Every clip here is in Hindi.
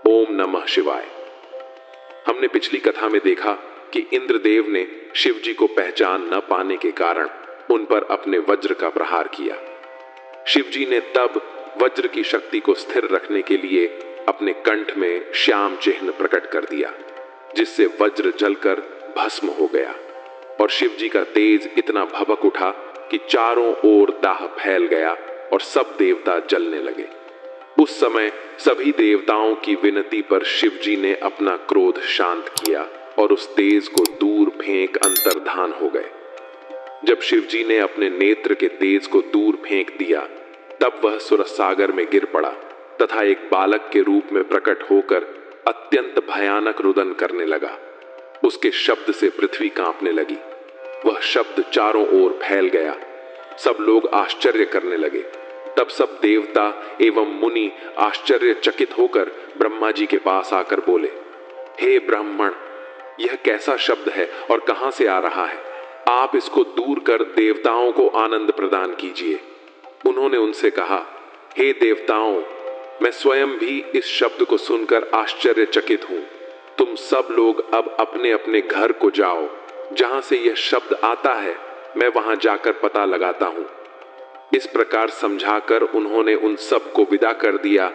ओम नमः शिवाय। हमने पिछली कथा में देखा कि इंद्रदेव ने शिव जी को पहचान न पाने के कारण उन पर अपने वज्र का प्रहार किया। शिव जी ने तब वज्र की शक्ति को स्थिर रखने के लिए अपने कंठ में श्याम चिन्ह प्रकट कर दिया, जिससे वज्र जलकर भस्म हो गया और शिव जी का तेज इतना भभक उठा कि चारों ओर दाह फैल गया और सब देवता जलने लगे। उस समय सभी देवताओं की विनती पर शिव जी ने अपना क्रोध शांत किया और उस तेज को दूर फेंक अंतर्धान हो गए। जब शिव जी ने अपने नेत्र के तेज को दूर फेंक दिया, तब वह सुरसागर में गिर पड़ा तथा एक बालक के रूप में प्रकट होकर अत्यंत भयानक रुदन करने लगा। उसके शब्द से पृथ्वी कांपने लगी। वह शब्द चारों ओर फैल गया। सब लोग आश्चर्य करने लगे। तब सब देवता एवं मुनि आश्चर्यचकित होकर ब्रह्मा जी के पास आकर बोले, हे ब्राह्मण, यह कैसा शब्द है और कहां से आ रहा है? आप इसको दूर कर देवताओं को आनंद प्रदान कीजिए। उन्होंने उनसे कहा, हे देवताओं, मैं स्वयं भी इस शब्द को सुनकर आश्चर्यचकित हूं। तुम सब लोग अब अपने अपने घर को जाओ। जहां से यह शब्द आता है, मैं वहां जाकर पता लगाता हूं। इस प्रकार समझाकर उन्होंने उन सब को विदा कर दिया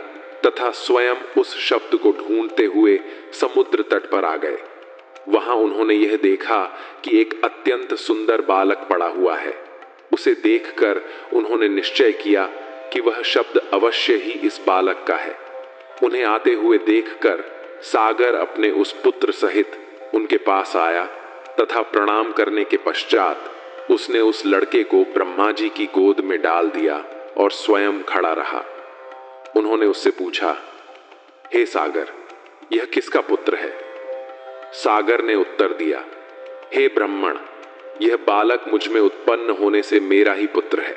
तथा स्वयं उस शब्द को ढूंढते हुए समुद्र तट पर आ गए। वहां उन्होंने यह देखा कि एक अत्यंत सुंदर बालक पड़ा हुआ है। उसे देखकर उन्होंने निश्चय किया कि वह शब्द अवश्य ही इस बालक का है। उन्हें आते हुए देखकर सागर अपने उस पुत्र सहित उनके पास आया तथा प्रणाम करने के पश्चात उसने उस लड़के को ब्रह्मा जी की गोद में डाल दिया और स्वयं खड़ा रहा। उन्होंने उससे पूछा, हे सागर, यह किसका पुत्र है? सागर ने उत्तर दिया, हे ब्राह्मण, यह बालक मुझ में उत्पन्न होने से मेरा ही पुत्र है।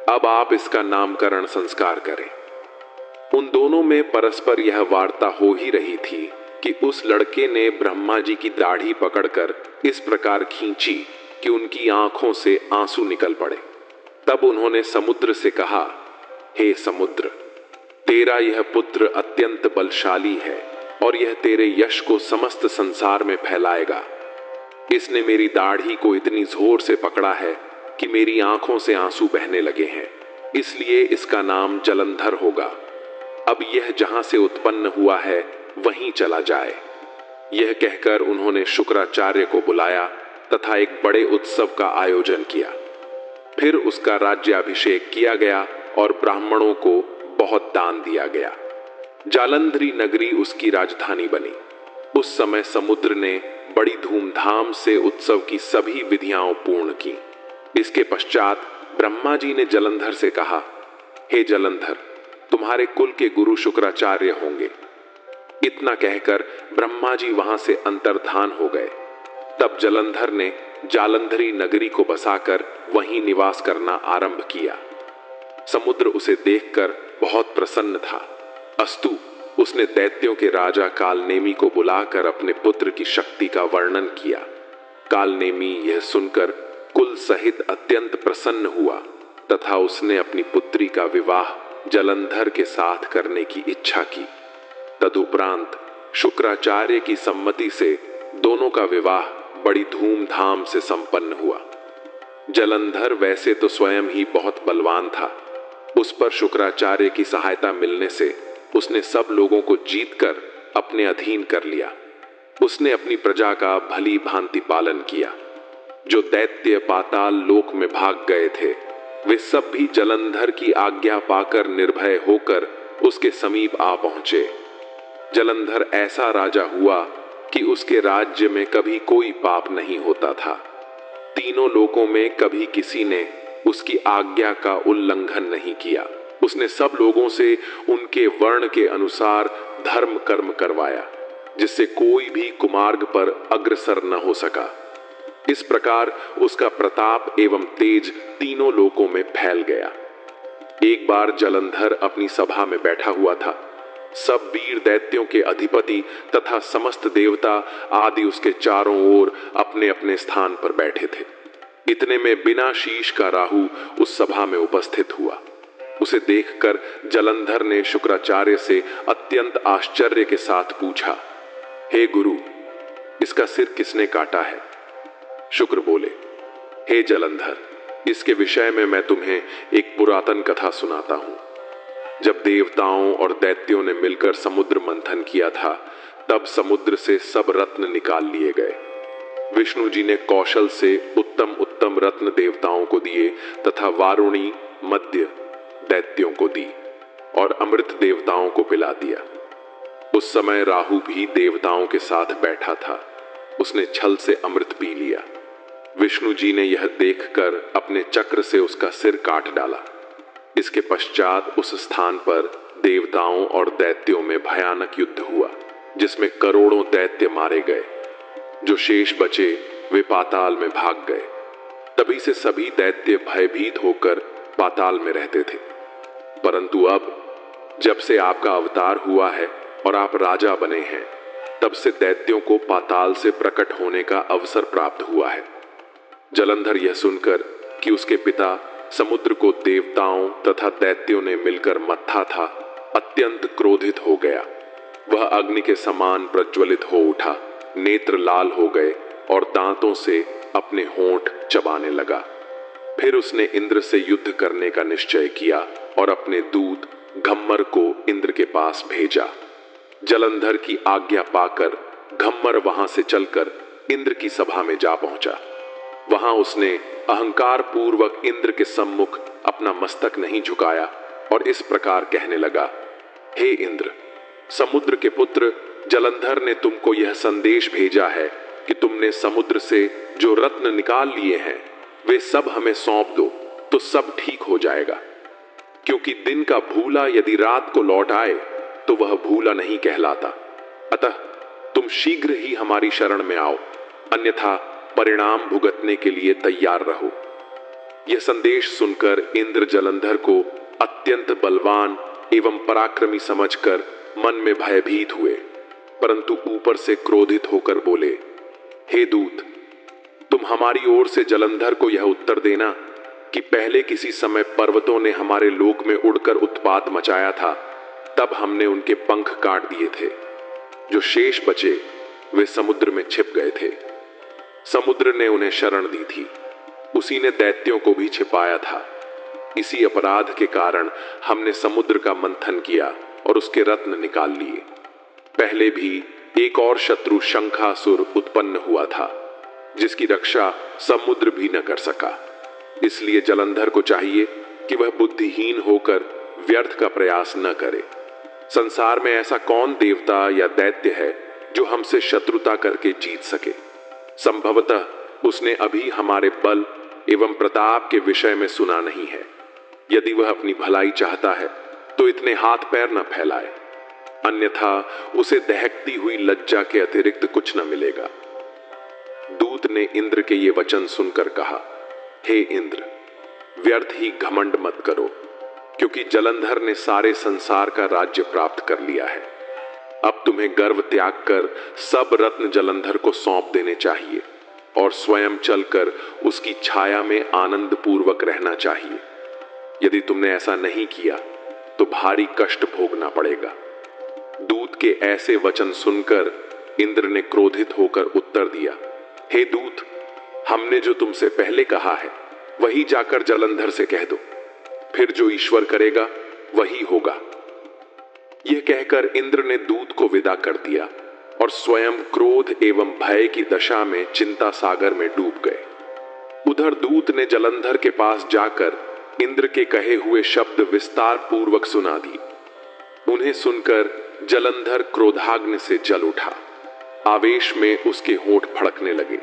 अब आप इसका नामकरण संस्कार करें। उन दोनों में परस्पर यह वार्ता हो ही रही थी कि उस लड़के ने ब्रह्मा जी की दाढ़ी पकड़कर इस प्रकार खींची कि उनकी आंखों से आंसू निकल पड़े। तब उन्होंने समुद्र से कहा, हे समुद्र, तेरा यह पुत्र अत्यंत बलशाली है और यह तेरे यश को समस्त संसार में फैलाएगा। इसने मेरी दाढ़ी को इतनी जोर से पकड़ा है कि मेरी आंखों से आंसू बहने लगे हैं, इसलिए इसका नाम जलंधर होगा। अब यह जहां से उत्पन्न हुआ है वहीं चला जाए। यह कहकर उन्होंने शुक्राचार्य को बुलाया तथा एक बड़े उत्सव का आयोजन किया। फिर उसका राज्याभिषेक किया गया और ब्राह्मणों को बहुत दान दिया गया। जालंधरी नगरी उसकी राजधानी बनी। उस समय समुद्र ने बड़ी धूमधाम से उत्सव की सभी विधियां पूर्ण की। इसके पश्चात ब्रह्मा जी ने जलंधर से कहा, हे जलंधर, तुम्हारे कुल के गुरु शुक्राचार्य होंगे। इतना कहकर ब्रह्मा जी वहां से अंतर्धान हो गए। तब जलंधर ने जालंधरी नगरी को बसाकर वहीं निवास करना आरंभ किया। समुद्र उसे देखकर बहुत प्रसन्न था। अस्तु, उसने दैत्यों के राजा कालनेमी को बुलाकर अपने पुत्र की शक्ति का वर्णन किया। कालनेमी यह सुनकर कुल सहित अत्यंत प्रसन्न हुआ तथा उसने अपनी पुत्री का विवाह जलंधर के साथ करने की इच्छा की। तदुपरांत शुक्राचार्य की सम्मति से दोनों का विवाह बड़ी धूमधाम से संपन्न हुआ। जलंधर वैसे तो स्वयं ही बहुत बलवान था। उस पर शुक्राचार्य की सहायता मिलने से उसने सब लोगों को जीतकर अपने अधीन कर लिया। उसने अपनी प्रजा का भली भांति पालन किया। जो दैत्य पाताल लोक में भाग गए थे, वे सब भी जलंधर की आज्ञा पाकर निर्भय होकर उसके समीप आ पहुंचे। जलंधर ऐसा राजा हुआ कि उसके राज्य में कभी कोई पाप नहीं होता था। तीनों लोकों में कभी किसी ने उसकी आज्ञा का उल्लंघन नहीं किया। उसने सब लोगों से उनके वर्ण के अनुसार धर्म कर्म करवाया, जिससे कोई भी कुमार्ग पर अग्रसर न हो सका। इस प्रकार उसका प्रताप एवं तेज तीनों लोकों में फैल गया। एक बार जलंधर अपनी सभा में बैठा हुआ था। सब वीर दैत्यों के अधिपति तथा समस्त देवता आदि उसके चारों ओर अपने अपने स्थान पर बैठे थे। इतने में बिना शीश का राहु उस सभा में उपस्थित हुआ। उसे देखकर जलंधर ने शुक्राचार्य से अत्यंत आश्चर्य के साथ पूछा, हे गुरु, इसका सिर किसने काटा है? शुक्र बोले, हे जलंधर, इसके विषय में मैं तुम्हें एक पुरातन कथा सुनाता हूं। जब देवताओं और दैत्यों ने मिलकर समुद्र मंथन किया था, तब समुद्र से सब रत्न निकाल लिए गए। विष्णु जी ने कौशल से उत्तम उत्तम रत्न देवताओं को दिए तथा वारुणी मध्य दैत्यों को दी और अमृत देवताओं को पिला दिया। उस समय राहु भी देवताओं के साथ बैठा था। उसने छल से अमृत पी लिया। विष्णु जी ने यह देखकर अपने चक्र से उसका सिर काट डाला। इसके पश्चात उस स्थान पर देवताओं और दैत्यों में भयानक युद्ध हुआ, जिसमें करोड़ों दैत्य मारे गए। जो शेष बचे वे पाताल में भाग गए। तभी से सभी दैत्य भयभीत होकर पाताल में रहते थे। परंतु अब जब से आपका अवतार हुआ है और आप राजा बने हैं, तब से दैत्यों को पाताल से प्रकट होने का अवसर प्राप्त हुआ है। जलंधर यह सुनकर कि उसके पिता समुद्र को देवताओं तथा दैत्यों ने मिलकर मत्था था, अत्यंत क्रोधित हो गया। वह अग्नि के समान प्रज्वलित हो उठा, नेत्र लाल हो गए और दांतों से अपने होंठ चबाने लगा। फिर उसने इंद्र से युद्ध करने का निश्चय किया और अपने दूत घम्मर को इंद्र के पास भेजा। जलंधर की आज्ञा पाकर घम्मर वहां से चलकर इंद्र की सभा में जा पहुंचा। वहां उसने अहंकार पूर्वक इंद्र के सम्मुख अपना मस्तक नहीं झुकाया और इस प्रकार कहने लगा, हे इंद्र, समुद्र के पुत्र जलंधर ने तुमको यह संदेश भेजा है कि तुमने समुद्र से जो रत्न निकाल लिए हैं वे सब हमें सौंप दो तो सब ठीक हो जाएगा। क्योंकि दिन का भूला यदि रात को लौट आए तो वह भूला नहीं कहलाता। अतः तुम शीघ्र ही हमारी शरण में आओ, अन्यथा परिणाम भुगतने के लिए तैयार रहो। यह संदेश सुनकर इंद्र जलंधर को अत्यंत बलवान एवं पराक्रमी समझकर मन में भयभीत हुए, परंतु ऊपर से क्रोधित होकर बोले, हे दूत, तुम हमारी ओर से जलंधर को यह उत्तर देना कि पहले किसी समय पर्वतों ने हमारे लोक में उड़कर उत्पात मचाया था, तब हमने उनके पंख काट दिए थे। जो शेष बचे वे समुद्र में छिप गए थे। समुद्र ने उन्हें शरण दी थी, उसी ने दैत्यों को भी छिपाया था। इसी अपराध के कारण हमने समुद्र का मंथन किया और उसके रत्न निकाल लिए। पहले भी एक और शत्रु शंखासुर उत्पन्न हुआ था, जिसकी रक्षा समुद्र भी न कर सका। इसलिए जलंधर को चाहिए कि वह बुद्धिहीन होकर व्यर्थ का प्रयास न करे। संसार में ऐसा कौन देवता या दैत्य है जो हमसे शत्रुता करके जीत सके? संभवतः उसने अभी हमारे बल एवं प्रताप के विषय में सुना नहीं है। यदि वह अपनी भलाई चाहता है तो इतने हाथ पैर न फैलाए, अन्यथा उसे दहकती हुई लज्जा के अतिरिक्त कुछ न मिलेगा। दूत ने इंद्र के ये वचन सुनकर कहा, हे इंद्र, व्यर्थ ही घमंड मत करो, क्योंकि जलंधर ने सारे संसार का राज्य प्राप्त कर लिया है। अब तुम्हें गर्व त्याग कर सब रत्न जलंधर को सौंप देने चाहिए और स्वयं चलकर उसकी छाया में आनंद पूर्वक रहना चाहिए। यदि तुमने ऐसा नहीं किया तो भारी कष्ट भोगना पड़ेगा। दूत के ऐसे वचन सुनकर इंद्र ने क्रोधित होकर उत्तर दिया, हे दूत, हमने जो तुमसे पहले कहा है वही जाकर जलंधर से कह दो, फिर जो ईश्वर करेगा वही होगा। यह कहकर इंद्र ने दूत को विदा कर दिया और स्वयं क्रोध एवं भय की दशा में चिंता सागर में डूब गए। उधर दूत ने जलंधर के पास जाकर इंद्र के कहे हुए शब्द विस्तार पूर्वक सुना दी। उन्हें सुनकर जलंधर क्रोधाग्नि से जल उठा। आवेश में उसके होंठ फड़कने लगे।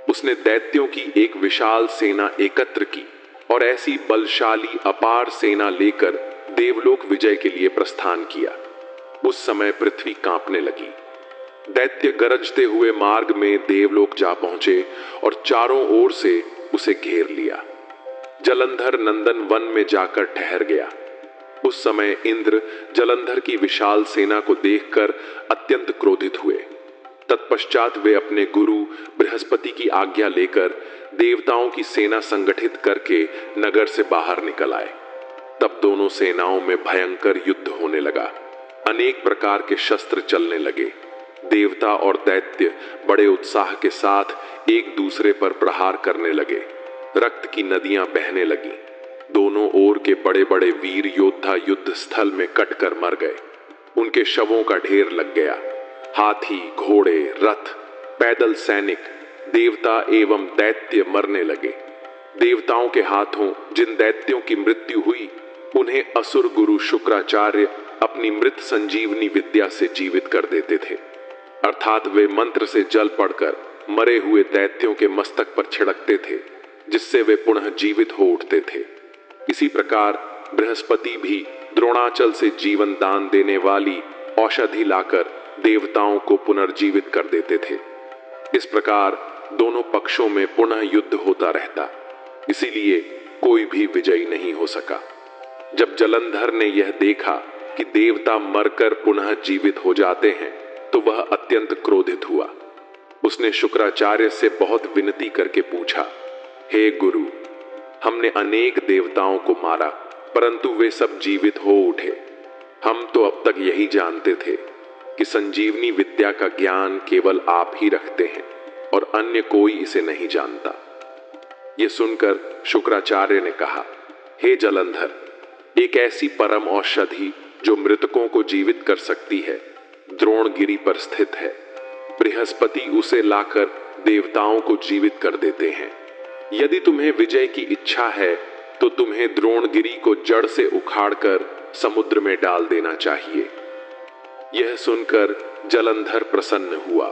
उसने दैत्यों की एक विशाल सेना एकत्र की और ऐसी बलशाली अपार सेना लेकर देवलोक विजय के लिए प्रस्थान किया। उस समय पृथ्वी कांपने लगी। दैत्य गरजते हुए मार्ग में देवलोक जा पहुंचे और चारों ओर से उसे घेर लिया। जलंधर नंदन वन में जाकर ठहर गया। उस समय इंद्र जलंधर की विशाल सेना को देखकर अत्यंत क्रोधित हुए। तत्पश्चात वे अपने गुरु बृहस्पति की आज्ञा लेकर देवताओं की सेना संगठित करके नगर से बाहर निकल आए। तब दोनों सेनाओं में भयंकर युद्ध होने लगा। अनेक प्रकार के शस्त्र चलने लगे। देवता और दैत्य बड़े उत्साह के साथ एक दूसरे पर प्रहार करने लगे। रक्त की नदियां बहने लगी। दोनों ओर के बड़े बड़े वीर योद्धा युद्ध स्थल में कटकर मर गए। उनके शवों का ढेर लग गया। हाथी, घोड़े, रथ, पैदल सैनिक, देवता एवं दैत्य मरने लगे। देवताओं के हाथों जिन दैत्यों की मृत्यु हुई, उन्हें असुर गुरु शुक्राचार्य अपनी मृत संजीवनी विद्या से जीवित कर देते थे। अर्थात वे मंत्र से जल पड़कर मरे हुए दैत्यों के मस्तक पर छिड़कते थे, जिससे वे पुनः जीवित हो उठते थे। इसी प्रकार बृहस्पति भी द्रोणाचल से जीवन दान देने वाली औषधि लाकर देवताओं को पुनर्जीवित कर देते थे। इस प्रकार दोनों पक्षों में पुनः युद्ध होता रहता, इसीलिए कोई भी विजयी नहीं हो सका। जब जलंधर ने यह देखा कि देवता मरकर पुनः जीवित हो जाते हैं, तो वह अत्यंत क्रोधित हुआ। उसने शुक्राचार्य से बहुत विनती करके पूछा, हे गुरु, हमने अनेक देवताओं को मारा, परंतु वे सब जीवित हो उठे। हम तो अब तक यही जानते थे कि संजीवनी विद्या का ज्ञान केवल आप ही रखते हैं और अन्य कोई इसे नहीं जानता। ये सुनकर शुक्राचार्य ने कहा, हे जलंधर, एक ऐसी परम औषधि जो मृतकों को जीवित कर सकती है, द्रोणगिरी पर स्थित है। बृहस्पति उसे लाकर देवताओं को जीवित कर देते हैं। यदि तुम्हें विजय की इच्छा है तो तुम्हें द्रोणगिरी को जड़ से उखाड़कर समुद्र में डाल देना चाहिए। यह सुनकर जलंधर प्रसन्न हुआ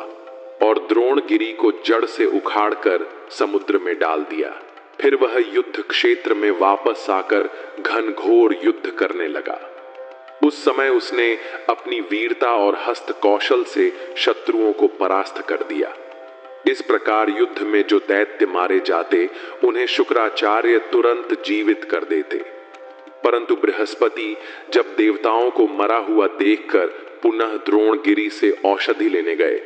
और द्रोणगिरी को जड़ से उखाड़कर समुद्र में डाल दिया। फिर वह युद्ध क्षेत्र में वापस आकर घनघोर युद्ध करने लगा। उस समय उसने अपनी वीरता और हस्त कौशल से शत्रुओं को परास्त कर दिया। इस प्रकार युद्ध में जो दैत्य मारे जाते, उन्हें शुक्राचार्य तुरंत जीवित कर देते। परंतु बृहस्पति जब देवताओं को मरा हुआ देखकर पुनः द्रोणगिरी से औषधि लेने गए,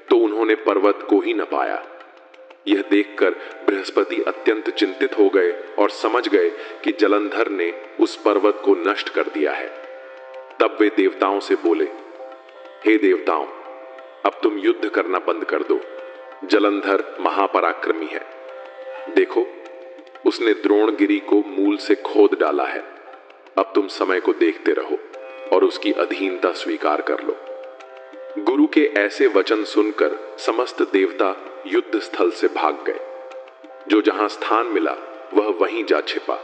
तो उन्होंने पर्वत को ही न पाया। यह देखकर बृहस्पति अत्यंत चिंतित हो गए और समझ गए कि जलंधर ने उस पर्वत को नष्ट कर दिया है। तब वे देवताओं से बोले, हे देवताओं, अब तुम युद्ध करना बंद कर दो। जलंधर महापराक्रमी है। देखो, उसने द्रोणगिरी को मूल से खोद डाला है। अब तुम समय को देखते रहो और उसकी अधीनता स्वीकार कर लो। गुरु के ऐसे वचन सुनकर समस्त देवता युद्ध स्थल से भाग गए। जो जहां स्थान मिला वह वहीं जा छिपा।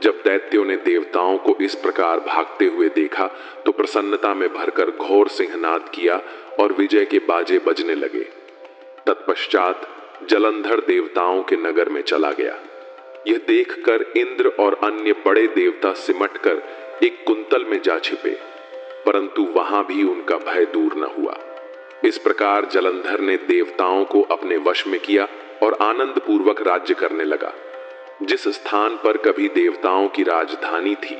जब दैत्यों ने देवताओं को इस प्रकार भागते हुए देखा, तो प्रसन्नता में भरकर घोर सिंहनाद किया और विजय के बाजे बजने लगे। तत्पश्चात जलंधर देवताओं के नगर में चला गया। यह देखकर इंद्र और अन्य बड़े देवता सिमटकर एक कुंतल में जा छिपे, परंतु वहां भी उनका भय दूर न हुआ। इस प्रकार जलंधर ने देवताओं को अपने वश में किया और आनंद पूर्वक राज्य करने लगा। जिस स्थान पर कभी देवताओं की राजधानी थी,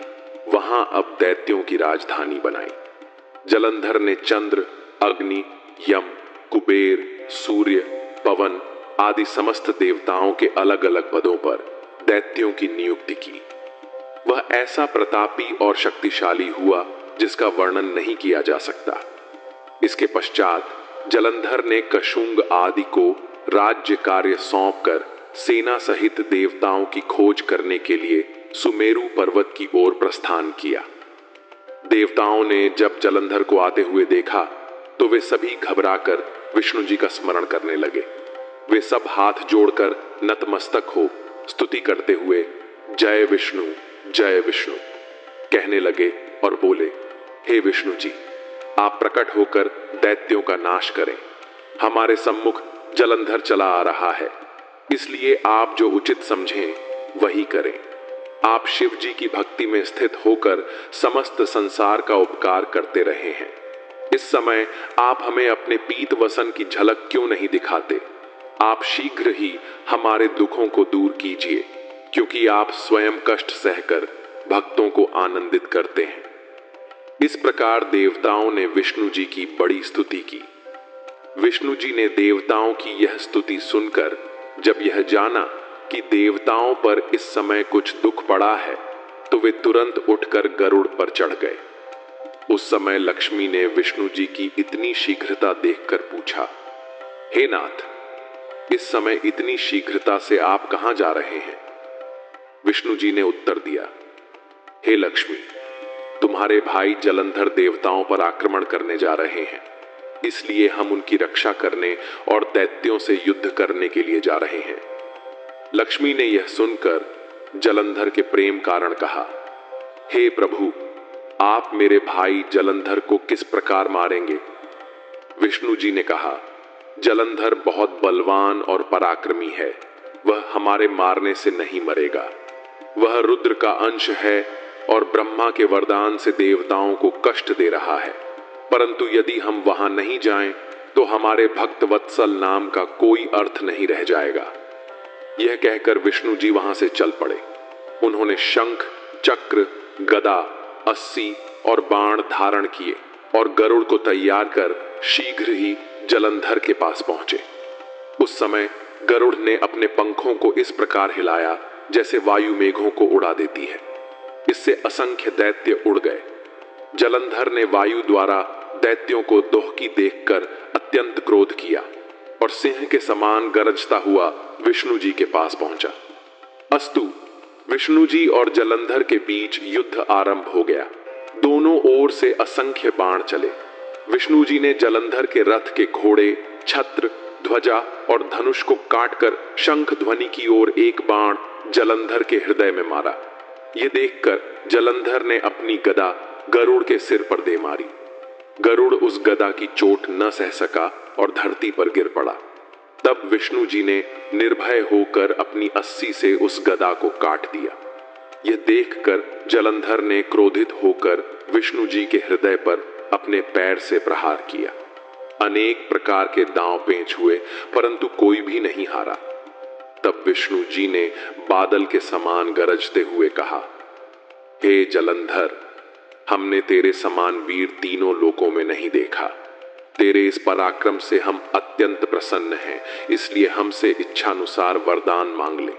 वहां अब दैत्यों की राजधानी बनाई। जलंधर ने चंद्र, अग्नि, यम, कुबेर, सूर्य, पवन आदि समस्त देवताओं के अलग अलग पदों पर दैत्यों की नियुक्ति की। वह ऐसा प्रतापी और शक्तिशाली हुआ जिसका वर्णन नहीं किया जा सकता। इसके पश्चात जलंधर ने कशुंग आदि को राज्य कार्य सौंपकर सेना सहित देवताओं की खोज करने के लिए सुमेरु पर्वत की ओर प्रस्थान किया। देवताओं ने जब जलंधर को आते हुए देखा, तो वे सभी घबराकर विष्णु जी का स्मरण करने लगे। वे सब हाथ जोड़कर नतमस्तक हो स्तुति करते हुए जय विष्णु कहने लगे और बोले, हे विष्णु जी, आप प्रकट होकर दैत्यों का नाश करें। हमारे सम्मुख जलंधर चला आ रहा है, इसलिए आप जो उचित समझें वही करें। आप शिव जी की भक्ति में स्थित होकर समस्त संसार का उपकार करते रहे हैं। इस समय आप हमें अपने पीत वसन की झलक क्यों नहीं दिखाते? आप शीघ्र ही हमारे दुखों को दूर कीजिए, क्योंकि आप स्वयं कष्ट सहकर भक्तों को आनंदित करते हैं। इस प्रकार देवताओं ने विष्णु जी की बड़ी स्तुति की। विष्णु जी ने देवताओं की यह स्तुति सुनकर जब यह जाना कि देवताओं पर इस समय कुछ दुख पड़ा है, तो वे तुरंत उठकर गरुड़ पर चढ़ गए। उस समय लक्ष्मी ने विष्णु जी की इतनी शीघ्रता देखकर पूछा, हे नाथ, इस समय इतनी शीघ्रता से आप कहां जा रहे हैं? विष्णु जी ने उत्तर दिया, हे लक्ष्मी, तुम्हारे भाई जलंधर देवताओं पर आक्रमण करने जा रहे हैं, इसलिए हम उनकी रक्षा करने और दैत्यों से युद्ध करने के लिए जा रहे हैं। लक्ष्मी ने यह सुनकर जलंधर के प्रेम कारण कहा, हे प्रभु, आप मेरे भाई जलंधर को किस प्रकार मारेंगे? विष्णु जी ने कहा, जलंधर बहुत बलवान और पराक्रमी है, वह हमारे मारने से नहीं मरेगा। वह रुद्र का अंश है और ब्रह्मा के वरदान से देवताओं को कष्ट दे रहा है, परंतु यदि हम वहां नहीं जाएं तो हमारे भक्त वत्सल नाम का कोई अर्थ नहीं रह जाएगा। यह कहकर विष्णु जी वहां से चल पड़े। उन्होंने शंख, चक्र, गदा, अस्सी और बाण धारण किए और गरुड़ को तैयार कर शीघ्र ही जलंधर के पास पहुंचे। उस समय गरुड़ ने अपने पंखों को इस प्रकार हिलाया जैसे वायु मेघों को उड़ा देती है। इससे असंख्य दैत्य उड़ गए। जलंधर ने वायु द्वारा दैत्यों को दोहकी देखकर अत्यंत क्रोध किया और सिंह के समान गरजता हुआ विष्णु जी के पास पहुंचा। अस्तु, विष्णु जी और जलंधर के बीच युद्ध आरंभ हो गया। दोनों ओर से असंख्य बाण चले। विष्णु जी ने जलंधर के रथ के घोड़े, छत्र, ध्वजा और धनुष को काटकर शंख ध्वनि की ओर एक बाण जलंधर के हृदय में मारा। ये देखकर जलंधर ने अपनी गदा गरुड़ के सिर पर दे मारी। गरुड़ उस गदा की चोट न सह सका और धरती पर गिर पड़ा। तब विष्णु जी ने निर्भय होकर अपनी अस्सी से उस गदा को काट दिया। यह देखकर जलंधर ने क्रोधित होकर विष्णु जी के हृदय पर अपने पैर से प्रहार किया। अनेक प्रकार के दांव पेंच हुए, परंतु कोई भी नहीं हारा। तब विष्णु जी ने बादल के समान गरजते हुए कहा, हे जलंधर, हमने तेरे समान वीर तीनों लोकों में नहीं देखा। तेरे इस पराक्रम से हम अत्यंत प्रसन्न हैं, इसलिए हमसे इच्छानुसार वरदान मांग ले।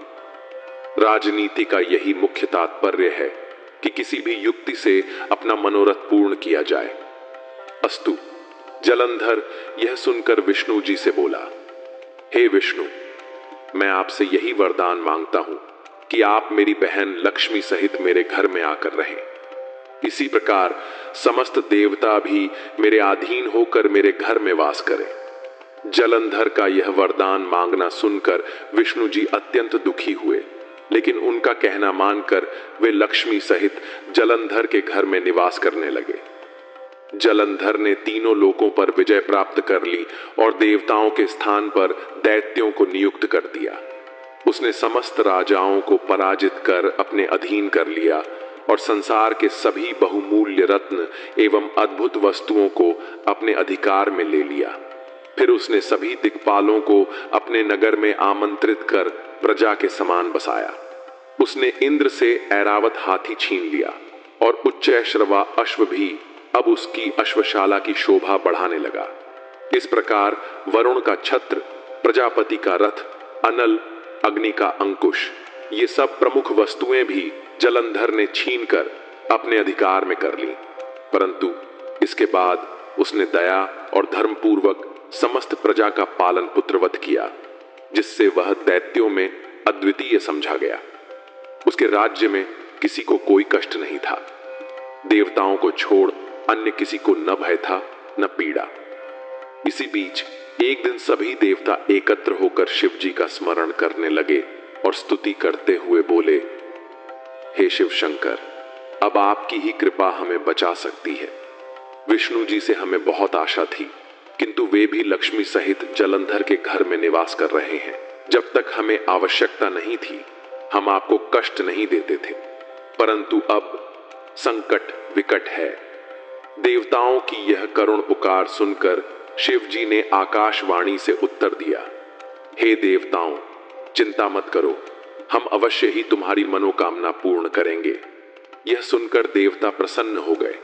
राजनीति का यही मुख्य तात्पर्य है कि किसी भी युक्ति से अपना मनोरथ पूर्ण किया जाए। अस्तु, जलंधर यह सुनकर विष्णु जी से बोला, हे विष्णु, मैं आपसे यही वरदान मांगता हूं कि आप मेरी बहन लक्ष्मी सहित मेरे घर में आकर रहें। इसी प्रकार समस्त देवता भी मेरे अधीन होकर मेरे घर में वास करें। जलंधर का यह वरदान मांगना सुनकर विष्णु जी अत्यंत दुखी हुए, लेकिन उनका कहना मानकर वे लक्ष्मी सहित जलंधर के घर में निवास करने लगे। जलंधर ने तीनों लोकों पर विजय प्राप्त कर ली और देवताओं के स्थान पर दैत्यों को नियुक्त कर दिया। उसने समस्त राजाओं को पराजित कर अपने अधीन कर लिया और संसार के सभी बहुमूल्य रत्न एवं अद्भुत वस्तुओं को अपने अधिकार में ले लिया। फिर उसने सभी दिक्पालों को अपने नगर में आमंत्रित कर प्रजा के समान बसाया। उसने इंद्र से ऐरावत हाथी छीन लिया और उच्चैश्रवा अश्व भी अब उसकी अश्वशाला की शोभा बढ़ाने लगा। इस प्रकार वरुण का छत्र, प्रजापति का रथ, अनल, अग्नि का अंकुश, ये सब प्रमुख वस्तुएं भी जलंधर ने छीनकर अपने अधिकार में कर ली। परंतु इसके बाद उसने दया और धर्मपूर्वक समस्त प्रजा का पालन पुत्रवत किया, जिससे वह दैत्यों में अद्वितीय समझा गया। उसके राज्य में किसी को कोई कष्ट नहीं था। देवताओं को छोड़ अन्य किसी को न भय था न पीड़ा। इसी बीच एक दिन सभी देवता एकत्र होकर शिव जी का स्मरण करने लगे और स्तुति करते हुए बोले, हे शिव शंकर, अब आपकी ही कृपा हमें बचा सकती है। विष्णु जी से हमें बहुत आशा थी, किंतु वे भी लक्ष्मी सहित जलंधर के घर में निवास कर रहे हैं। जब तक हमें आवश्यकता नहीं थी, हम आपको कष्ट नहीं देते थे, परंतु अब संकट विकट है। देवताओं की यह करुण पुकार सुनकर शिव जी ने आकाशवाणी से उत्तर दिया, हे देवताओं, चिंता मत करो, हम अवश्य ही तुम्हारी मनोकामना पूर्ण करेंगे। यह सुनकर देवता प्रसन्न हो गए।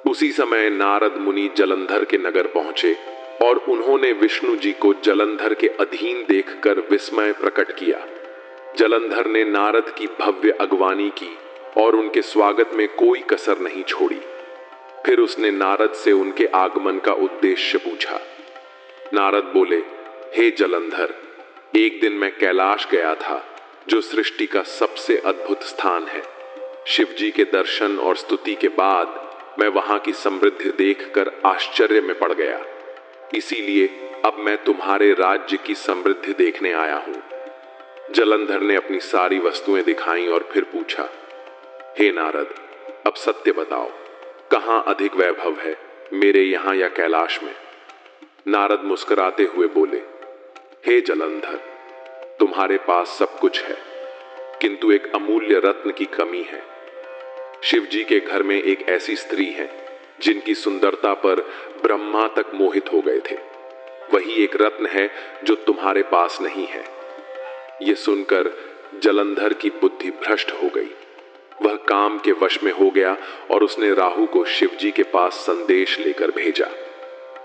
उसी समय नारद मुनि जलंधर के नगर पहुंचे और उन्होंने विष्णु जी को जलंधर के अधीन देखकर विस्मय प्रकट किया। जलंधर ने नारद की भव्य अगवानी की और उनके स्वागत में कोई कसर नहीं छोड़ी। फिर उसने नारद से उनके आगमन का उद्देश्य पूछा। नारद बोले, हे जलंधर, एक दिन मैं कैलाश गया था, जो सृष्टि का सबसे अद्भुत स्थान है। शिव जी के दर्शन और स्तुति के बाद मैं वहां की समृद्धि देखकर आश्चर्य में पड़ गया। इसीलिए अब मैं तुम्हारे राज्य की समृद्धि देखने आया हूं। जलंधर ने अपनी सारी वस्तुएं दिखाई और फिर पूछा, हे नारद, अब सत्य बताओ, कहां अधिक वैभव है, मेरे यहां या कैलाश में? नारद मुस्कुराते हुए बोले, हे जलंधर, तुम्हारे पास सब कुछ है, किंतु एक अमूल्य रत्न की कमी है। शिव जी के घर में एक ऐसी स्त्री है जिनकी सुंदरता पर ब्रह्मा तक मोहित हो गए थे। वही एक रत्न है जो तुम्हारे पास नहीं है। यह सुनकर जलंधर की बुद्धि भ्रष्ट हो गई। वह काम के वश में हो गया और उसने राहु को शिव जी के पास संदेश लेकर भेजा।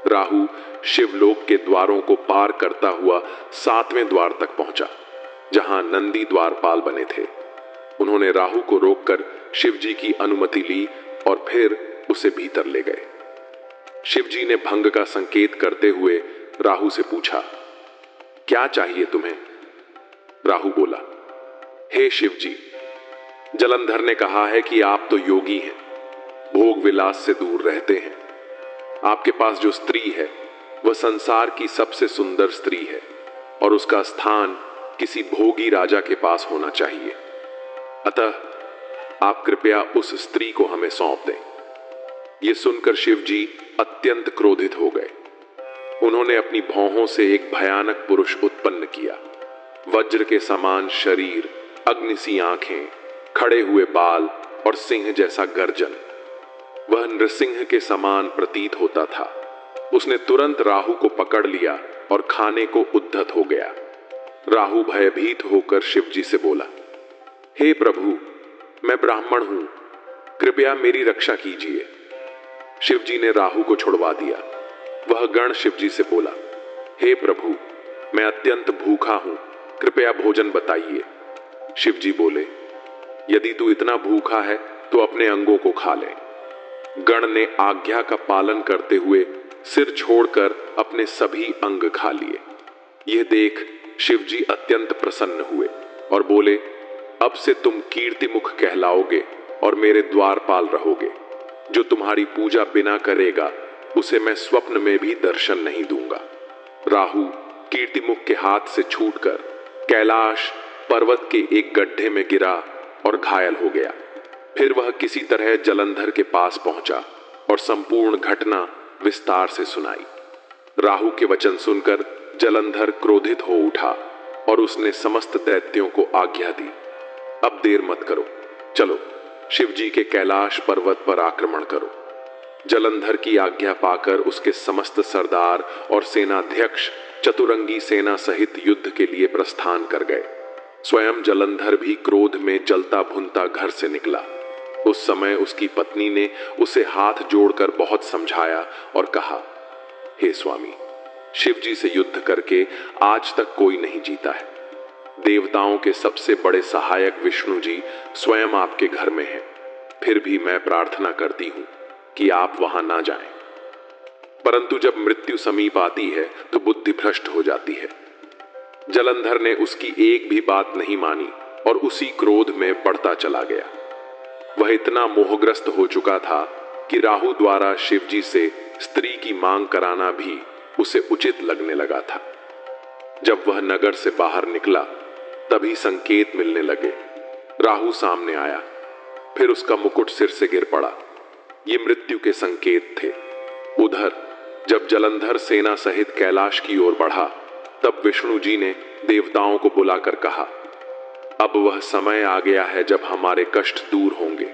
राहु शिवलोक के द्वारों को पार करता हुआ 7वें द्वार तक पहुंचा, जहां नंदी द्वारपाल बने थे। उन्होंने राहु को रोककर शिव जी की अनुमति ली और फिर उसे भीतर ले गए। शिव जी ने भंग का संकेत करते हुए राहु से पूछा, क्या चाहिए तुम्हें? राहु बोला, हे शिव जी, जलंधर ने कहा है कि आप तो योगी हैं, भोग विलास से दूर रहते हैं। आपके पास जो स्त्री है वह संसार की सबसे सुंदर स्त्री है और उसका स्थान किसी भोगी राजा के पास होना चाहिए। अतः आप कृपया उस स्त्री को हमें सौंप दें। यह सुनकर शिव जी अत्यंत क्रोधित हो गए। उन्होंने अपनी भौहों से एक भयानक पुरुष उत्पन्न किया। वज्र के समान शरीर, अग्नि सी आंखें, खड़े हुए बाल और सिंह जैसा गर्जन। वह नृसिंह के समान प्रतीत होता था। उसने तुरंत राहु को पकड़ लिया और खाने को उद्धत हो गया। राहु भयभीत होकर शिव जी से बोला, हे प्रभु, मैं ब्राह्मण हूं, कृपया मेरी रक्षा कीजिए। शिव जी ने राहु को छुड़वा दिया। वह गण शिव जी से बोला, हे प्रभु, मैं अत्यंत भूखा हूं, कृपया भोजन बताइए। शिव जी बोले, यदि तू इतना भूखा है तो अपने अंगों को खा ले। गण ने आज्ञा का पालन करते हुए सिर छोड़कर अपने सभी अंग खा लिए। यह देख शिव जी अत्यंत प्रसन्न हुए और बोले, अब से तुम कीर्तिमुख कहलाओगे और मेरे द्वारपाल रहोगे। जो तुम्हारी पूजा बिना करेगा उसे मैं स्वप्न में भी दर्शन नहीं दूंगा। राहु कीर्तिमुख के हाथ से छूटकर कैलाश पर्वत के एक गड्ढे में गिरा और घायल हो गया। फिर वह किसी तरह जलंधर के पास पहुंचा और संपूर्ण घटना विस्तार से सुनाई। राहु के वचन सुनकर जलंधर क्रोधित हो उठा और उसने समस्त दैत्यों को आज्ञा दी, अब देर मत करो, चलो शिव जी के कैलाश पर्वत पर आक्रमण करो। जलंधर की आज्ञा पाकर उसके समस्त सरदार और सेनाध्यक्ष चतुरंगी सेना सहित युद्ध के लिए प्रस्थान कर गए। स्वयं जलंधर भी क्रोध में जलता भुनता घर से निकला। उस समय उसकी पत्नी ने उसे हाथ जोड़कर बहुत समझाया और कहा, हे स्वामी, शिव जी से युद्ध करके आज तक कोई नहीं जीता है। देवताओं के सबसे बड़े सहायक विष्णु जी स्वयं आपके घर में हैं। फिर भी मैं प्रार्थना करती हूं कि आप वहां ना जाएं। परंतु जब मृत्यु समीप आती है तो बुद्धि भ्रष्ट हो जाती है। जलंधर ने उसकी एक भी बात नहीं मानी और उसी क्रोध में बढ़ता चला गया। वह इतना मोहग्रस्त हो चुका था कि राहु द्वारा शिव जी से स्त्री की मांग कराना भी उसे उचित लगने लगा था। जब वह नगर से बाहर निकला तभी संकेत मिलने लगे। राहु सामने आया, फिर उसका मुकुट सिर से गिर पड़ा। ये मृत्यु के संकेत थे। उधर जब जलंधर सेना सहित कैलाश की ओर बढ़ा तब विष्णु जी ने देवताओं को बुलाकर कहा, अब वह समय आ गया है जब हमारे कष्ट दूर होंगे।